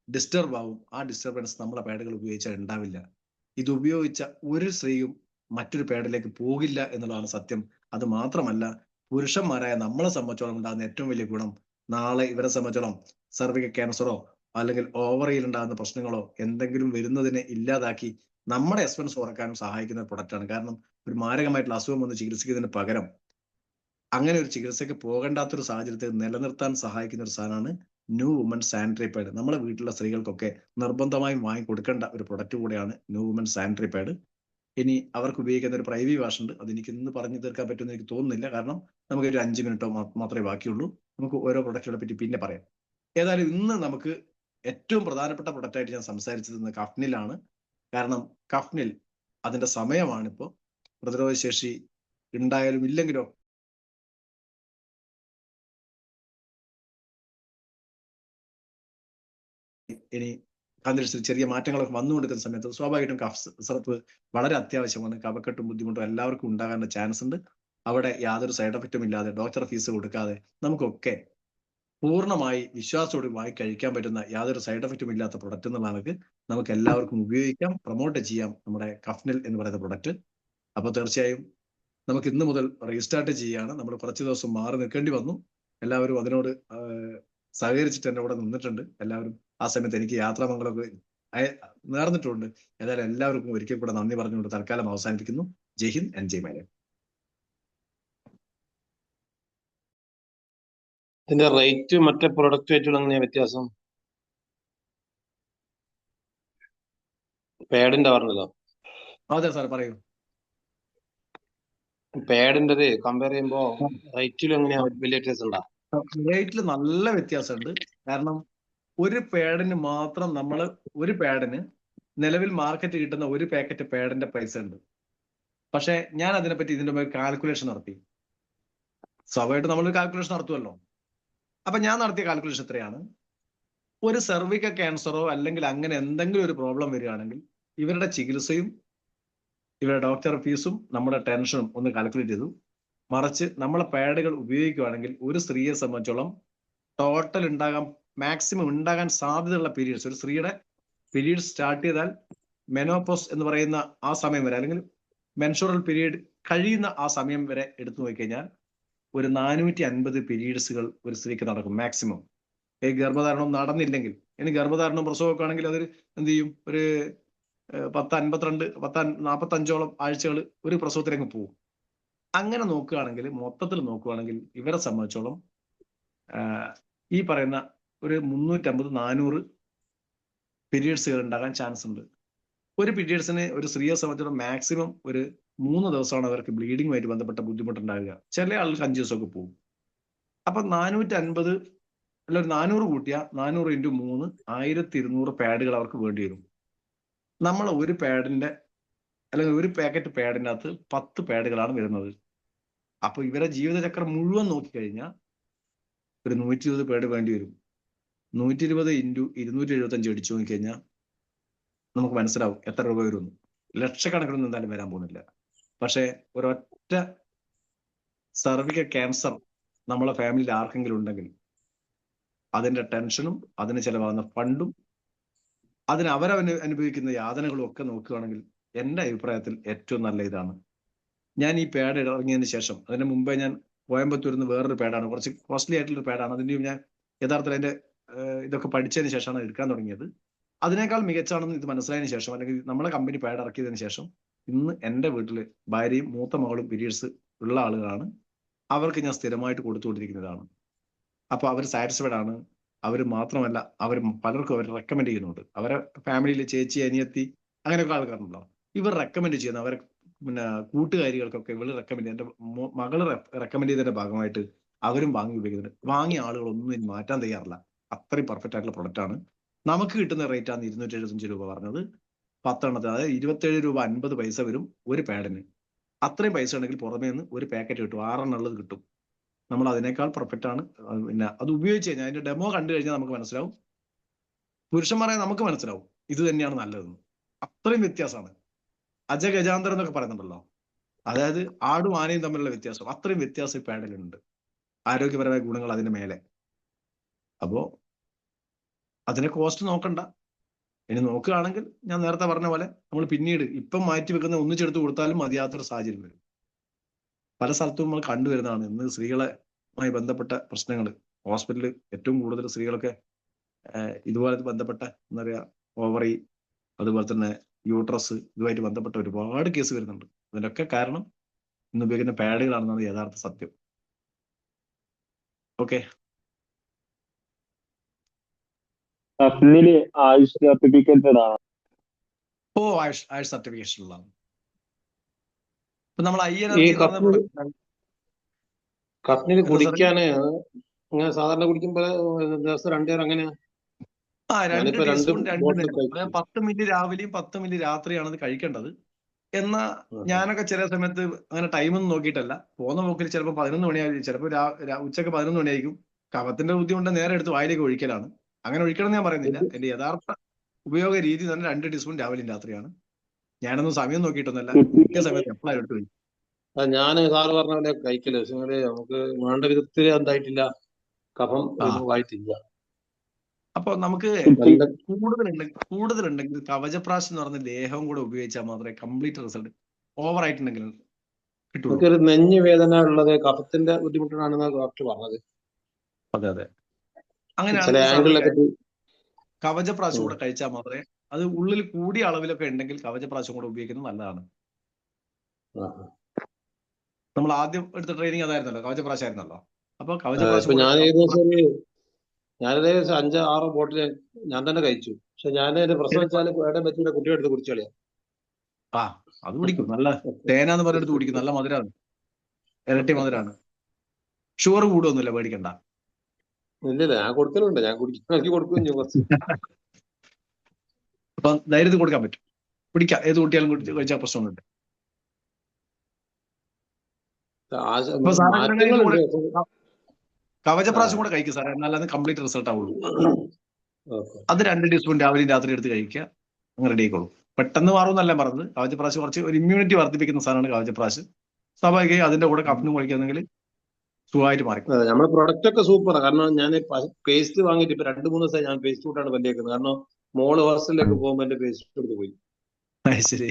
ഡിസ്റ്റർബ് ആവും. ആ ഡിസ്റ്റർബൻസ് നമ്മളെ പാഡുകൾ ഉപയോഗിച്ചാൽ ഉണ്ടാവില്ല. ഇത് ഉപയോഗിച്ച ഒരു സ്ത്രീയും മറ്റൊരു പാഡിലേക്ക് പോകില്ല എന്നുള്ളതാണ് സത്യം. അത് മാത്രമല്ല, പുരുഷന്മാരായ നമ്മളെ സംബന്ധിച്ചോളം ഉണ്ടാകുന്ന ഏറ്റവും വലിയ ഗുണം, നാളെ ഇവരെ സംബന്ധിച്ചോളം സെർവിക്കൽ ക്യാൻസറോ അല്ലെങ്കിൽ ഓവറിയിൽ ഉണ്ടാകുന്ന പ്രശ്നങ്ങളോ എന്തെങ്കിലും വരുന്നതിനെ ഇല്ലാതാക്കി നമ്മുടെ എക്സ്പെൻസ് കുറക്കാനും സഹായിക്കുന്ന ഒരു പ്രൊഡക്റ്റാണ്. കാരണം ഒരു മാരകമായിട്ടുള്ള അസുഖം വന്ന് ചികിത്സിക്കുന്നതിന് പകരം അങ്ങനെ ഒരു ചികിത്സയ്ക്ക് പോകേണ്ടാത്തൊരു സാഹചര്യത്തെ നിലനിർത്താൻ സഹായിക്കുന്ന ഒരു സാധനമാണ് ന്യൂ വുമൻ സാനിറ്ററി പാഡ്. നമ്മളെ വീട്ടിലുള്ള സ്ത്രീകൾക്കൊക്കെ നിർബന്ധമായും വാങ്ങി കൊടുക്കേണ്ട ഒരു പ്രൊഡക്റ്റ് കൂടെയാണ് ന്യൂ വുമൻ സാനിറ്ററി പാഡ്. ഇനി അവർക്ക് ഉപയോഗിക്കുന്ന ഒരു പ്രൈവി വാഷ് ഉണ്ട്. അതെനിക്ക് ഇന്ന് പറഞ്ഞു തീർക്കാൻ പറ്റുമെന്ന് എനിക്ക് തോന്നുന്നില്ല. കാരണം നമുക്ക് ഒരു 5 മിനിറ്റോ മാത്രമേ ബാക്കിയുള്ളൂ. നമുക്ക് ഓരോ പ്രൊഡക്റ്റുകളെ പറ്റി പിന്നെ പറയാം. ഏതായാലും ഇന്ന് നമുക്ക് ഏറ്റവും പ്രധാനപ്പെട്ട പ്രൊഡക്റ്റ് ആയിട്ട് ഞാൻ സംസാരിച്ചത് ഇന്ന് കഫ്നിലാണ്. കാരണം കഫ്നിൽ അതിന്റെ സമയമാണിപ്പോ. പ്രതിരോധ ശേഷി ഉണ്ടായാലും ഇല്ലെങ്കിലോ ഇനി അന്തരീക്ഷത്തിൽ ചെറിയ മാറ്റങ്ങളൊക്കെ വന്നുകൊടുക്കുന്ന സമയത്ത് സ്വാഭാവികമായിട്ടും കഫ് സിറപ്പ് വളരെ അത്യാവശ്യമാണ്. കഫക്കെട്ടും ബുദ്ധിമുട്ടും എല്ലാവർക്കും ഉണ്ടാകാൻ ചാൻസ് ഉണ്ട്. അവിടെ യാതൊരു സൈഡ് എഫക്റ്റും ഇല്ലാതെ ഡോക്ടർ ഫീസ് കൊടുക്കാതെ നമുക്കൊക്കെ പൂർണ്ണമായി വിശ്വാസത്തോടെ വാങ്ങി കഴിക്കാൻ പറ്റുന്ന യാതൊരു സൈഡ് എഫക്റ്റും ഇല്ലാത്ത പ്രൊഡക്റ്റ് എന്നുള്ളതാണ് നമുക്ക് എല്ലാവർക്കും ഉപയോഗിക്കാം, പ്രൊമോട്ട് ചെയ്യാം നമ്മുടെ കഫ്നിൽ എന്ന് പറയുന്ന പ്രൊഡക്റ്റ്. അപ്പോൾ തീർച്ചയായും നമുക്ക് ഇന്ന് മുതൽ റീസ്റ്റാർട്ട് ചെയ്യുകയാണ്. നമ്മൾ കുറച്ച് ദിവസം മാറി നിൽക്കേണ്ടി വന്നു. എല്ലാവരും അതിനോട് സഹകരിച്ചിട്ട് എൻ്റെ കൂടെ നിന്നിട്ടുണ്ട്. എല്ലാവരും ആ സമയത്ത് എനിക്ക് യാത്രാമംഗളമൊക്കെ നേർന്നിട്ടുണ്ട്. ഏതായാലും എല്ലാവർക്കും ഒരിക്കൽ കൂടെ നന്ദി പറഞ്ഞുകൊണ്ട് തൽക്കാലം അവസാനിപ്പിക്കുന്നു. ജയ് ഹിന്ദ് ആൻഡ് ജയ് മലയാളം. ഇതിന്റെ റേറ്റ് മറ്റേ പ്രൊഡക്റ്റ് ആയിട്ടുള്ള എങ്ങനെയാ വ്യത്യാസം? പാഡിന്റെ പറഞ്ഞല്ലോ. അതെ സാർ, പറയൂ. പാഡിന്റെ കമ്പയർ ചെയ്യുമ്പോ റേറ്റിലും എങ്ങനെയാ വലിയ വ്യത്യാസം ഉണ്ടോ? റേറ്റിൽ നല്ല വ്യത്യാസമുണ്ട്. കാരണം ഒരു പാഡിന് മാത്രം ഒരു പാഡിന് നിലവിൽ മാർക്കറ്റ് കിട്ടുന്ന ഒരു പാക്കറ്റ് പാഡിന്റെ പൈസ ഉണ്ട്. പക്ഷെ ഞാൻ അതിനെപ്പറ്റി ഇതിന്റെ മുമ്പ് കാൽക്കുലേഷൻ നടത്തി. സ്വാഭാവികമായിട്ട് നമ്മളൊരു കാൽക്കുലേഷൻ നടത്തുമല്ലോ. അപ്പൊ ഞാൻ നടത്തിയ കാൽക്കുലേഷൻ എത്രയാണ്? ഒരു സെർവിക്കൽ ക്യാൻസറോ അല്ലെങ്കിൽ അങ്ങനെ എന്തെങ്കിലും ഒരു പ്രോബ്ലം വരികയാണെങ്കിൽ ഇവരുടെ ചികിത്സയും ഇവരുടെ ഡോക്ടർ ഫീസും നമ്മുടെ ടെൻഷനും ഒന്ന് കാൽക്കുലേറ്റ് ചെയ്തു. മറിച്ച് നമ്മളെ പാഡുകൾ ഉപയോഗിക്കുകയാണെങ്കിൽ ഒരു സ്ത്രീയെ സംബന്ധിച്ചോളം ടോട്ടൽ മാക്സിമം ഉണ്ടാകാൻ സാധ്യതയുള്ള പീരീഡ്സ്, ഒരു സ്ത്രീയുടെ പീരീഡ് സ്റ്റാർട്ട് ചെയ്താൽ മെനോപോസ് എന്ന് പറയുന്ന ആ സമയം വരെ അല്ലെങ്കിൽ മെൻസുറൽ പീരീഡ് കഴിയുന്ന ആ സമയം വരെ എടുത്തു നോക്കിക്കഴിഞ്ഞാൽ ഒരു 450 പീരീഡ്സുകൾ ഒരു സ്ത്രീക്ക് നടക്കും മാക്സിമം. ഈ ഗർഭധാരണം നടന്നില്ലെങ്കിൽ, ഇനി ഗർഭധാരണം പ്രസവമൊക്കെ ആണെങ്കിൽ അതൊരു എന്ത് ചെയ്യും, ഒരു 45 ആഴ്ചകൾ ഒരു പ്രസവത്തിലേക്ക് പോകും. അങ്ങനെ നോക്കുകയാണെങ്കിൽ, മൊത്തത്തിൽ നോക്കുകയാണെങ്കിൽ ഇവരെ സംബന്ധിച്ചോളം ഈ പറയുന്ന ഒരു 350-400 പീരീഡ്സുകൾ ഉണ്ടാകാൻ ചാൻസ് ഉണ്ട്. ഒരു പീരീഡ്സിന് ഒരു സ്ത്രീയെ സംബന്ധിച്ചിടത്തോളം മാക്സിമം ഒരു 3 ദിവസമാണ് അവർക്ക് ബ്ലീഡിങ്ങുമായിട്ട് ബന്ധപ്പെട്ട ബുദ്ധിമുട്ടുണ്ടാകുക. ചില ആൾക്ക് 5 ദിവസമൊക്കെ പോകും. അപ്പൊ 450 അല്ല, ഒരു 400 കൂട്ടിയ 400 × 3 1200 പാഡുകൾ അവർക്ക് വേണ്ടി വരും. നമ്മൾ ഒരു പാഡിന്റെ അല്ലെങ്കിൽ ഒരു പാക്കറ്റ് പാഡിൻ്റെ അകത്ത് 10 പാഡുകളാണ് വരുന്നത്. അപ്പൊ ഇവരെ ജീവിതചക്രം മുഴുവൻ നോക്കിക്കഴിഞ്ഞാൽ ഒരു 120 പേഡ് വേണ്ടി വരും. 120 ഇൻറ്റു 275 അടിച്ചു നോക്കിക്കഴിഞ്ഞാൽ നമുക്ക് മനസ്സിലാവും എത്ര രൂപ വരുമെന്ന്. ലക്ഷക്കണക്കിനൊന്നും എന്തായാലും വരാൻ പോകുന്നില്ല. പക്ഷേ ഒരൊറ്റ സർവിക്കൽ ക്യാൻസർ നമ്മളെ ഫാമിലിയിൽ ആർക്കെങ്കിലും ഉണ്ടെങ്കിൽ അതിന്റെ ടെൻഷനും അതിന് ചെലവാകുന്ന ഫണ്ടും അതിന് അനുഭവിക്കുന്ന യാതനകളും ഒക്കെ നോക്കുകയാണെങ്കിൽ എൻ്റെ അഭിപ്രായത്തിൽ ഏറ്റവും നല്ല ഇതാണ്. ഞാൻ ഈ പാഡ് ഇറങ്ങിയതിന് ശേഷം, അതിന് മുമ്പേ ഞാൻ കോയമ്പത്തൂരിൽ നിന്ന് വേറൊരു പാഡാണ്, കുറച്ച് കോസ്റ്റ്ലി ആയിട്ടുള്ള പാഡാണ്, അതിൻ്റെയും ഞാൻ യഥാർത്ഥത്തിൽ അതിന്റെ ഇതൊക്കെ പഠിച്ചതിന് ശേഷമാണ് എടുക്കാൻ തുടങ്ങിയത്. അതിനേക്കാൾ മികച്ചാണെന്ന് ഇത് മനസ്സിലായതിനു ശേഷം, അല്ലെങ്കിൽ നമ്മളെ കമ്പനി പാഡ് ഇറക്കിയതിന് ശേഷം ഇന്ന് എൻ്റെ വീട്ടിൽ ഭാര്യയും മൂത്ത മകളും പീരീഡ്സ് ഉള്ള ആളുകളാണ്. അവർക്ക് ഞാൻ സ്ഥിരമായിട്ട് കൊടുത്തുകൊണ്ടിരിക്കുന്നതാണ്. അപ്പൊ അവർ സാറ്റിസ്ഫൈഡ് ആണ്. അവർ മാത്രമല്ല, അവർ പലർക്കും അവർ റെക്കമെൻഡ് ചെയ്യുന്നുണ്ട്. അവരെ ഫാമിലിയിൽ ചേച്ചി, അനിയത്തി, അങ്ങനെയൊക്കെ ആൾക്കാരുണ്ടല്ലോ, ഇവർ റെക്കമെൻഡ് ചെയ്യുന്ന അവരെ പിന്നെ കൂട്ടുകാരികൾക്കൊക്കെ ഇവർ റെക്കമെൻഡ്, എൻ്റെ മകള് റെക്കമെൻഡ് ചെയ്തതിന്റെ ഭാഗമായിട്ട് അവരും വാങ്ങി ഉപയോഗിക്കുന്നുണ്ട്. വാങ്ങിയ ആളുകളൊന്നും ഇനി മാറ്റാൻ തയ്യാറില്ല. അത്രയും പെർഫെക്റ്റ് ആയിട്ടുള്ള പ്രൊഡക്റ്റ് ആണ്. നമുക്ക് കിട്ടുന്ന റേറ്റ് ആണ് 275 രൂപ പറഞ്ഞത്. 10 എണ്ണത്തിന്, അതായത് 27 രൂപ 50 പൈസ വരും ഒരു പാഡിന്. അത്രയും പൈസ ഉണ്ടെങ്കിൽ പുറമേ നിന്ന് ഒരു പാക്കറ്റ് കിട്ടും, 6 എണ്ണം ഉള്ളത് കിട്ടും. നമ്മൾ അതിനേക്കാൾ പെർഫെക്റ്റ് ആണ്. പിന്നെ അത് ഉപയോഗിച്ച് കഴിഞ്ഞാൽ, അതിന്റെ ഡെമോ കണ്ടു കഴിഞ്ഞാൽ നമുക്ക് മനസ്സിലാവും, പുരുഷന്മാരെ നമുക്ക് മനസ്സിലാവും ഇത് തന്നെയാണ് നല്ലതെന്ന്. അത്രയും വ്യത്യാസമാണ്. അജഗജാന്തരം എന്നൊക്കെ പറയുന്നുണ്ടല്ലോ, അതായത് ആടും ആനയും തമ്മിലുള്ള വ്യത്യാസം, അത്രയും വ്യത്യാസം ഈ പാഡിലുണ്ട്. ആരോഗ്യപരമായ ഗുണങ്ങൾ അതിന്റെ മേലെ. അപ്പോ അതിന്റെ കോസ്റ്റ് നോക്കണ്ട. ഇനി നോക്കുകയാണെങ്കിൽ ഞാൻ നേരത്തെ പറഞ്ഞ പോലെ നമ്മൾ പിന്നീട് ഇപ്പം മാറ്റി വെക്കുന്ന ഒന്നിച്ചെടുത്ത് കൊടുത്താലും മതിയാത്തൊരു സാഹചര്യം വരും. പല സ്ഥലത്തും നമ്മൾ കണ്ടുവരുന്നതാണ് ഇന്ന് സ്ത്രീകളുമായി ബന്ധപ്പെട്ട പ്രശ്നങ്ങൾ. ഹോസ്പിറ്റലിൽ ഏറ്റവും കൂടുതൽ സ്ത്രീകളൊക്കെ ഇതുപോലെ ബന്ധപ്പെട്ട എന്താ പറയുക, ഓവറി, അതുപോലെ തന്നെ യൂട്രസ്, ഇതുമായിട്ട് ബന്ധപ്പെട്ട ഒരുപാട് കേസ് വരുന്നുണ്ട്. അതിനൊക്കെ കാരണം ഇന്ന് ഉപയോഗിക്കുന്ന പാഡുകളാണെന്നാണ് യഥാർത്ഥ സത്യം. ഓക്കെ. ആയുഷ് സർട്ടിഫിക്കറ്റഡ് ആണ്. ഓ, ആയുഷ് സർട്ടിഫിക്കേഷൻ ഉള്ളതാണ്. ഇപ്പൊ നമ്മൾ കഫ്നിൽ കുടിക്കാന് അങ്ങനെ സാധാരണ കുടിക്കുമ്പോ ദിവസം 2 നേരം അങ്ങനെ 2 ടീസ്പൂൺ 2 നേരം, 10 മില്ലി രാവിലെയും 10 മില്ലി രാത്രിയാണ് ഇത് കഴിക്കേണ്ടത്. എന്നാ ഞാനൊക്കെ ചില സമയത്ത് അങ്ങനെ ടൈമൊന്നും നോക്കിയിട്ടല്ല, പോകുന്ന പോക്കിൽ ചിലപ്പോൾ 11 മണിയായിരിക്കും, ചിലപ്പോൾ ഉച്ചക്ക് 11 മണിയായിരിക്കും. കഫത്തിന്റെ ബുദ്ധിമുട്ട് നേരെ എടുത്ത് വായിലേക്ക് ഒഴിക്കലാണ്. അങ്ങനെ ഒഴിക്കണം ഞാൻ പറയുന്നില്ല. എന്റെ യഥാർത്ഥ ഉപയോഗ രീതി തന്നെ 2 ടീസ്പൂൺ രാവിലെയും രാത്രിയാണ്. ഞാനൊന്നും സമയം നോക്കിയിട്ടൊന്നല്ല, മിക്ക സമയത്ത് എപ്പോഴാണ് എടുത്ത് കഴിക്കും. ഞാൻ സാറ് പറഞ്ഞ പോലെ കഴിക്കല്, പക്ഷെ നമുക്ക് വേണ്ട വിധത്തിൽ എന്തായിട്ടില്ല, കഫം ആയിട്ടില്ല. അപ്പൊ നമുക്ക് കൂടുതലുണ്ടെങ്കിൽ കവചപ്രാശം എന്ന് പറഞ്ഞ ലേഹം കൂടെ ഉപയോഗിച്ചാൽ മാത്രമേ കംപ്ലീറ്റ് റിസൾട്ട്. ഓവർ ആയിട്ടുണ്ടെങ്കിൽ കിട്ടുള്ളൂ. നമുക്കൊരു നെഞ്ഞ് വേദന ഉള്ളത് കഫത്തിന്റെ ബുദ്ധിമുട്ടാണെന്നാണ് ഡോക്ടർ പറഞ്ഞത്. അതെ അതെ, അങ്ങനെയാണ്. കവചപ്രാശം കൂടെ കഴിച്ചാൽ മാത്രമേ, അത് ഉള്ളിൽ കൂടിയ അളവിലൊക്കെ ഉണ്ടെങ്കിൽ കവചപ്രാശം കൂടെ ഉപയോഗിക്കുന്നത് നല്ലതാണ്. നമ്മൾ ആദ്യം എടുത്ത ട്രെയിനിങ് അതായിരുന്നല്ലോ, കവചപ്രാശം ആയിരുന്നല്ലോ. അപ്പൊ കവചപ്രാശം ഞാൻ ഏകദേശം 5-6 ബോട്ടില് ഞാൻ തന്നെ കഴിച്ചു. പക്ഷെ ഞാൻ എന്റെ പ്രശ്നം വെച്ചാൽ വെച്ചിട്ട് കുട്ടിയെടുത്ത് കുടിച്ചു കളയാം. അത് കുടിക്കും, നല്ല തേനാന്ന് പറഞ്ഞെടുത്ത് കുടിക്കും, നല്ല മധുരമാണ്, ഇരട്ടി മധുരമാണ്. ഷുഗർ കൂടുമൊന്നുമില്ല, പേടിക്കണ്ട. ഇല്ലില്ല, ഞാൻ കൊടുക്കലുണ്ട്, ഞാൻ കൊടുക്കും കുറച്ച്. അപ്പൊ ധൈര്യത്തിൽ കൊടുക്കാൻ പറ്റും, പിടിക്കാം, ഏത് കുട്ടിയാലും കഴിച്ചാൽ പ്രശ്നമൊന്നുമില്ല. കവചപ്രാശം കൂടെ കഴിക്കും സാറേ, എന്നാലും അത് കംപ്ലീറ്റ് റിസൾട്ട് ആവുള്ളൂ. അത് 2 ടീസ്പൂൺ രാവിലെയും രാത്രി എടുത്ത് കഴിക്കുക, അങ്ങനെ റെഡി ആയിക്കോളൂ. പെട്ടെന്ന് മാറുമെന്നല്ല പറഞ്ഞത്. കവചപ്രാശം കുറച്ച് ഒരു ഇമ്മ്യൂണിറ്റി വർദ്ധിപ്പിക്കുന്ന സാധനമാണ് കവചപ്രാശം. സ്വാഭാവികമായി അതിന്റെ കൂടെ കഫിനും കഴിക്കുകയാണെങ്കിൽ സുഖമായിട്ട് മാറി. നമ്മുടെ പ്രൊഡക്റ്റ് ഒക്കെ സൂപ്പറാണ്. കാരണം ഞാൻ പേസ്റ്റ് വാങ്ങിയിട്ട് ഇപ്പൊ 2-3 ദിവസമായി ഞാൻ പേസ്റ്റ് കൂട്ടാണ് വലിയേക്കുന്നത്. കാരണം മോള് ഹോസ്റ്റലിലേക്ക് പോകുമ്പോൾ എന്റെ പേസ്റ്റ് എടുത്ത് പോയി. ശരി,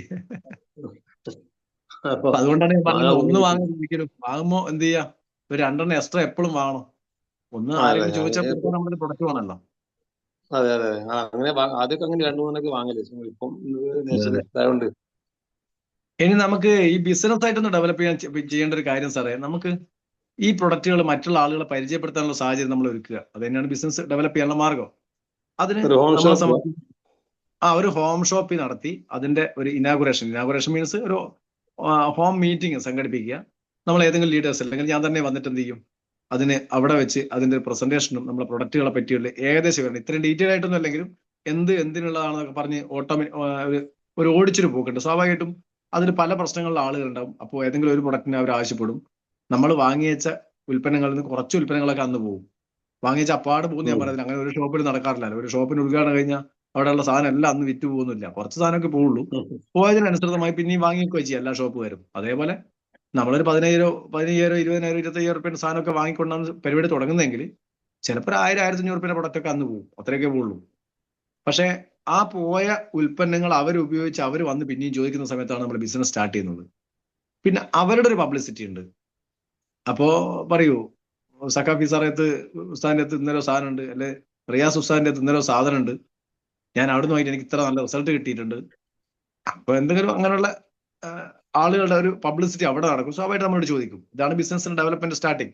അതുകൊണ്ടാണ് ഞാൻ പറഞ്ഞത് ഒന്ന് വാങ്ങിയിരിക്കലും. വാങ്ങുമ്പോ എന്ത് ചെയ്യാ, ഒരു 2 എണ്ണം എക്സ്ട്രാ എപ്പോഴും വാങ്ങണം. ഒന്ന് ആരെങ്കിലും ചോദിച്ചാൽ നമ്മുടെ പ്രൊഡക്റ്റ് വേണമല്ലോ. അതെ അതെ, അങ്ങനെ ആദ്യമൊക്കെ അങ്ങനെ 2-3 വാങ്ങല്. ഇപ്പം ഇതായോണ്ട് ഇനി നമുക്ക് ഈ ബിസിനസ് ആയിട്ടൊന്ന് ഡെവലപ്പ് ചെയ്യേണ്ട ഒരു കാര്യം സാറേ, നമുക്ക് ഈ പ്രൊഡക്റ്റുകൾ മറ്റുള്ള ആളുകളെ പരിചയപ്പെടുത്താനുള്ള സാഹചര്യം നമ്മൾ ഒരുക്കുക. അത് തന്നെയാണ് ബിസിനസ് ഡെവലപ്പ് ചെയ്യാനുള്ള മാർഗം. അതിന് ഒരു ഹോം ഷോപ്പിൽ നടത്തി അതിന്റെ ഒരു ഇനാഗുറേഷൻ മീൻസ് ഒരു ഹോം മീറ്റിംഗ് സംഘടിപ്പിക്കുക. നമ്മൾ ഏതെങ്കിലും ലീഡേഴ്സ് അല്ലെങ്കിൽ ഞാൻ തന്നെ വന്നിട്ട് എന്ത് ചെയ്യും, അതിന് അവിടെ വെച്ച് അതിന്റെ പ്രസന്റേഷനും നമ്മളെ പ്രൊഡക്റ്റുകളെ പറ്റിയുള്ള ഏകദേശം വരണം. ഇത്രയും ഡീറ്റെയിൽ ആയിട്ടൊന്നും അല്ലെങ്കിലും എന്തിനുള്ളതാണെന്നൊക്കെ പറഞ്ഞ് ഒരു ഓടിച്ചൊരു പോക്കുണ്ട്. സ്വാഭാവികമായിട്ടും അതിന് പല പ്രശ്നങ്ങളിലുള്ള ആളുകളുണ്ടാവും. അപ്പോൾ ഏതെങ്കിലും ഒരു പ്രൊഡക്റ്റിനെ അവർ ആവശ്യപ്പെടും. നമ്മൾ വാങ്ങിയച്ച ഉൽപ്പന്നങ്ങളിൽ നിന്ന് കുറച്ച് ഉൽപ്പന്നങ്ങളൊക്കെ അന്ന് പോകും. വാങ്ങിച്ച അപ്പാട് പോകുന്ന ഞാൻ പറയുന്നത്. അങ്ങനെ ഒരു ഷോപ്പിൽ നടക്കാറില്ലല്ലോ. ഒരു ഷോപ്പിന് ഉദ്ഘാടനം കഴിഞ്ഞാൽ അവിടെയുള്ള സാധനം എല്ലാം അന്ന് വിറ്റ് പോകുന്നില്ല. കുറച്ച് സാധനമൊക്കെ പോവുള്ളൂ. പോയതിനനുസൃതമായി പിന്നെയും വാങ്ങിക്കുക ചെയ്യും എല്ലാ ഷോപ്പുകാരും. അതേപോലെ നമ്മളൊരു 15,000, 20,000, 25,000 റുപ്യന്റെ സാധനമൊക്കെ വാങ്ങിക്കൊണ്ടാണ് പരിപാടി തുടങ്ങുന്നതെങ്കിൽ ചിലപ്പോൾ 1,000, 1,500 റുപ്യന്റെ പ്രൊഡക്റ്റ് ഒക്കെ അന്ന് പോകും. അത്രയൊക്കെ പോവുള്ളൂ. പക്ഷേ ആ പോയ ഉൽപ്പന്നങ്ങൾ അവർ ഉപയോഗിച്ച് അവർ വന്ന് പിന്നെയും ചോദിക്കുന്ന സമയത്താണ് നമ്മൾ ബിസിനസ് സ്റ്റാർട്ട് ചെയ്യുന്നത്. പിന്നെ അവരുടെ ഒരു പബ്ലിസിറ്റി ഉണ്ട്. അപ്പോ പറയൂ, സക്കാഫി സാറേത്ത് ഉസ്താദിന്റെ അടുത്ത് ഇന്നലെ സാധനം ഉണ്ട്, അല്ലെ റിയാസ് ഉസ്താദിന്റെ അടുത്ത് ഇന്നലെ സാധനം ഉണ്ട്, ഞാൻ അവിടെ നിന്ന് വാങ്ങിയിട്ട് എനിക്ക് ഇത്ര നല്ല റിസൾട്ട് കിട്ടിയിട്ടുണ്ട്. അപ്പൊ എന്തെങ്കിലും അങ്ങനെയുള്ള ആളുകളുടെ ഒരു പബ്ലിസിറ്റി അവിടെ നടക്കും. സ്വാഭാവികമായിട്ട് നമ്മളോട് ചോദിക്കും. ഇതാണ് ബിസിനസിന്റെ ഡെവലപ്മെന്റ് സ്റ്റാർട്ടിങ്.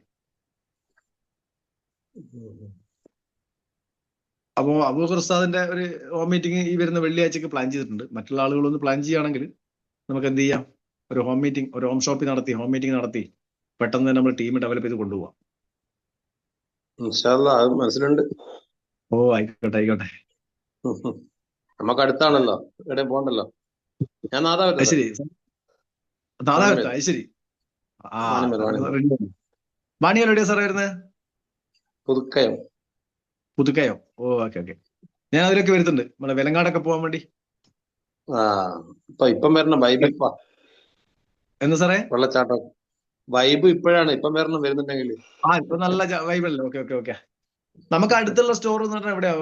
അപ്പോൾ അബൂബക്കർ ഉസ്താദിന്റെ ഒരു ഹോം മീറ്റിംഗ് ഈ വരുന്ന വെള്ളിയാഴ്ചക്ക് പ്ലാൻ ചെയ്തിട്ടുണ്ട്. മറ്റുള്ള ആളുകളൊന്ന് പ്ലാൻ ചെയ്യുകയാണെങ്കിൽ നമുക്ക് എന്ത് ചെയ്യാം, ഒരു ഹോം മീറ്റിംഗ്, ഒരു ഹോം ഷോപ്പിംഗ് നടത്തി, ഹോം മീറ്റിംഗ് നടത്തി പെട്ടെന്ന് തന്നെ നമ്മൾ ടീം ഡെവലപ്പ് ചെയ്ത് കൊണ്ടുപോകാം. അത് മനസ്സിലുണ്ട്. ഓ ആയിക്കോട്ടെ ആയിക്കോട്ടെ. നമുക്ക് അടുത്താണല്ലോ, എവിടെയും പോകണ്ടല്ലോ. ഞാൻ നാദാ അത് ശരി, നാളെ വരട്ടെ. അത് ശരി. ആ വാണിയല്ലോ എവിടെയാ സാറേ വരുന്നത്? പുതുക്കയം. പുതുക്കയോ? ഓ ഓക്കെ ഓക്കെ. ഞാൻ അതിലൊക്കെ വരുന്നുണ്ട്, നമ്മളെ വെലങ്ങാടൊക്കെ പോകാൻ വേണ്ടി. ഇപ്പം വരണം വൈബ്. എന്ന് സാറേ? വെള്ളച്ചാട്ടം വൈബ് ഇപ്പോഴാണ്. ഇപ്പം വരുന്നുണ്ടെങ്കിൽ ഇപ്പൊ നല്ല വൈബല്ലേ. Okay okay okay. നമുക്ക് അടുത്തുള്ള സ്റ്റോർ എന്ന് പറഞ്ഞാൽ എവിടെയാ?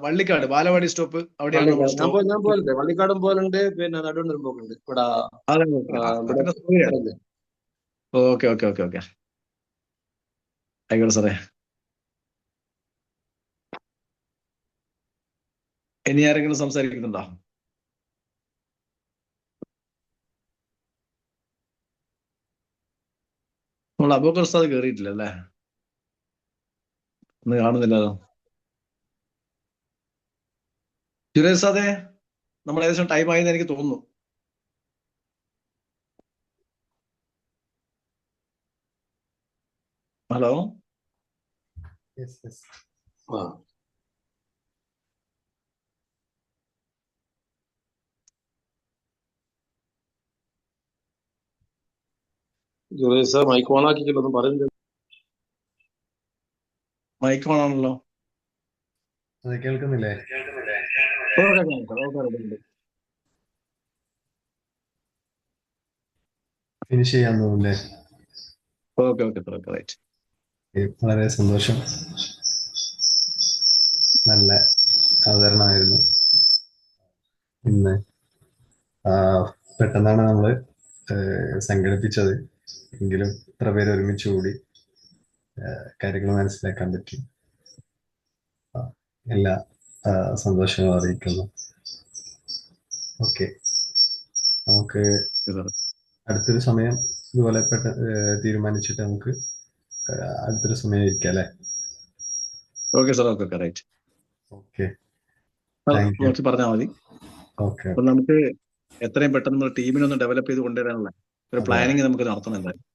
വള്ളിക്കാട് ബാലവാടി സ്റ്റോപ്പ് അവിടെയാണ്. ഞാൻ പോലുണ്ട്, വള്ളിക്കാടും പോലുണ്ട്, പിന്നെ നടുവണ്ണൂരും പോക്കുണ്ട്. Okay okay okay okay. ആയിക്കോട്ടെ സാറേ. ഇനി ആരെങ്കിലും സംസാരിക്കുന്നുണ്ടോ? നമ്മൾ അബൂബക്കർ ഉസ്താദ് കയറിയിട്ടില്ല അല്ലേ? ഒന്ന് കാണുന്നില്ലല്ലോ. ജുനൈദ് ഉസ്താദേ, നമ്മൾ ഏകദേശം ടൈം ആയെന്ന് എനിക്ക് തോന്നുന്നു. ഹലോ. മൈക്ക് ഓൺ ആക്കിയില്ലൊന്നും പറയുന്നില്ല. മൈക്ക് ഓൺ ആണല്ലോ. കേൾക്കുന്നില്ലേ? ഫിനിഷ് ചെയ്യാൻ തോന്നുന്നില്ലേ? Okay okay right. വളരെ സന്തോഷം. നല്ല അവതരണമായിരുന്നു ഇന്ന്. പെട്ടെന്നാണ് നമ്മൾ സംഘടിപ്പിച്ചത്, എങ്കിലും ഇത്ര പേര് ഒരുമിച്ച് കൂടി കാര്യങ്ങൾ മനസ്സിലാക്കാൻ പറ്റി. എല്ലാ സന്തോഷവും അറിയിക്കുന്നു. ഓക്കെ, നമുക്ക് അടുത്തൊരു സമയം ഇതുപോലെ തീരുമാനിച്ചിട്ട് നമുക്ക് അടുത്തൊരു സമയം ഇരിക്കാം അല്ലേ? Okay sir. Okay right. Okay, പറഞ്ഞാൽ മതി. ഓക്കെ. അപ്പൊ നമുക്ക് എത്രയും പെട്ടെന്ന് നമ്മുടെ ടീമിനൊന്ന് ഡെവലപ്പ് ചെയ്ത് കൊണ്ടുവരാനുള്ള ഒരു പ്ലാനിങ് നമുക്ക് നടത്തണം എന്തായാലും.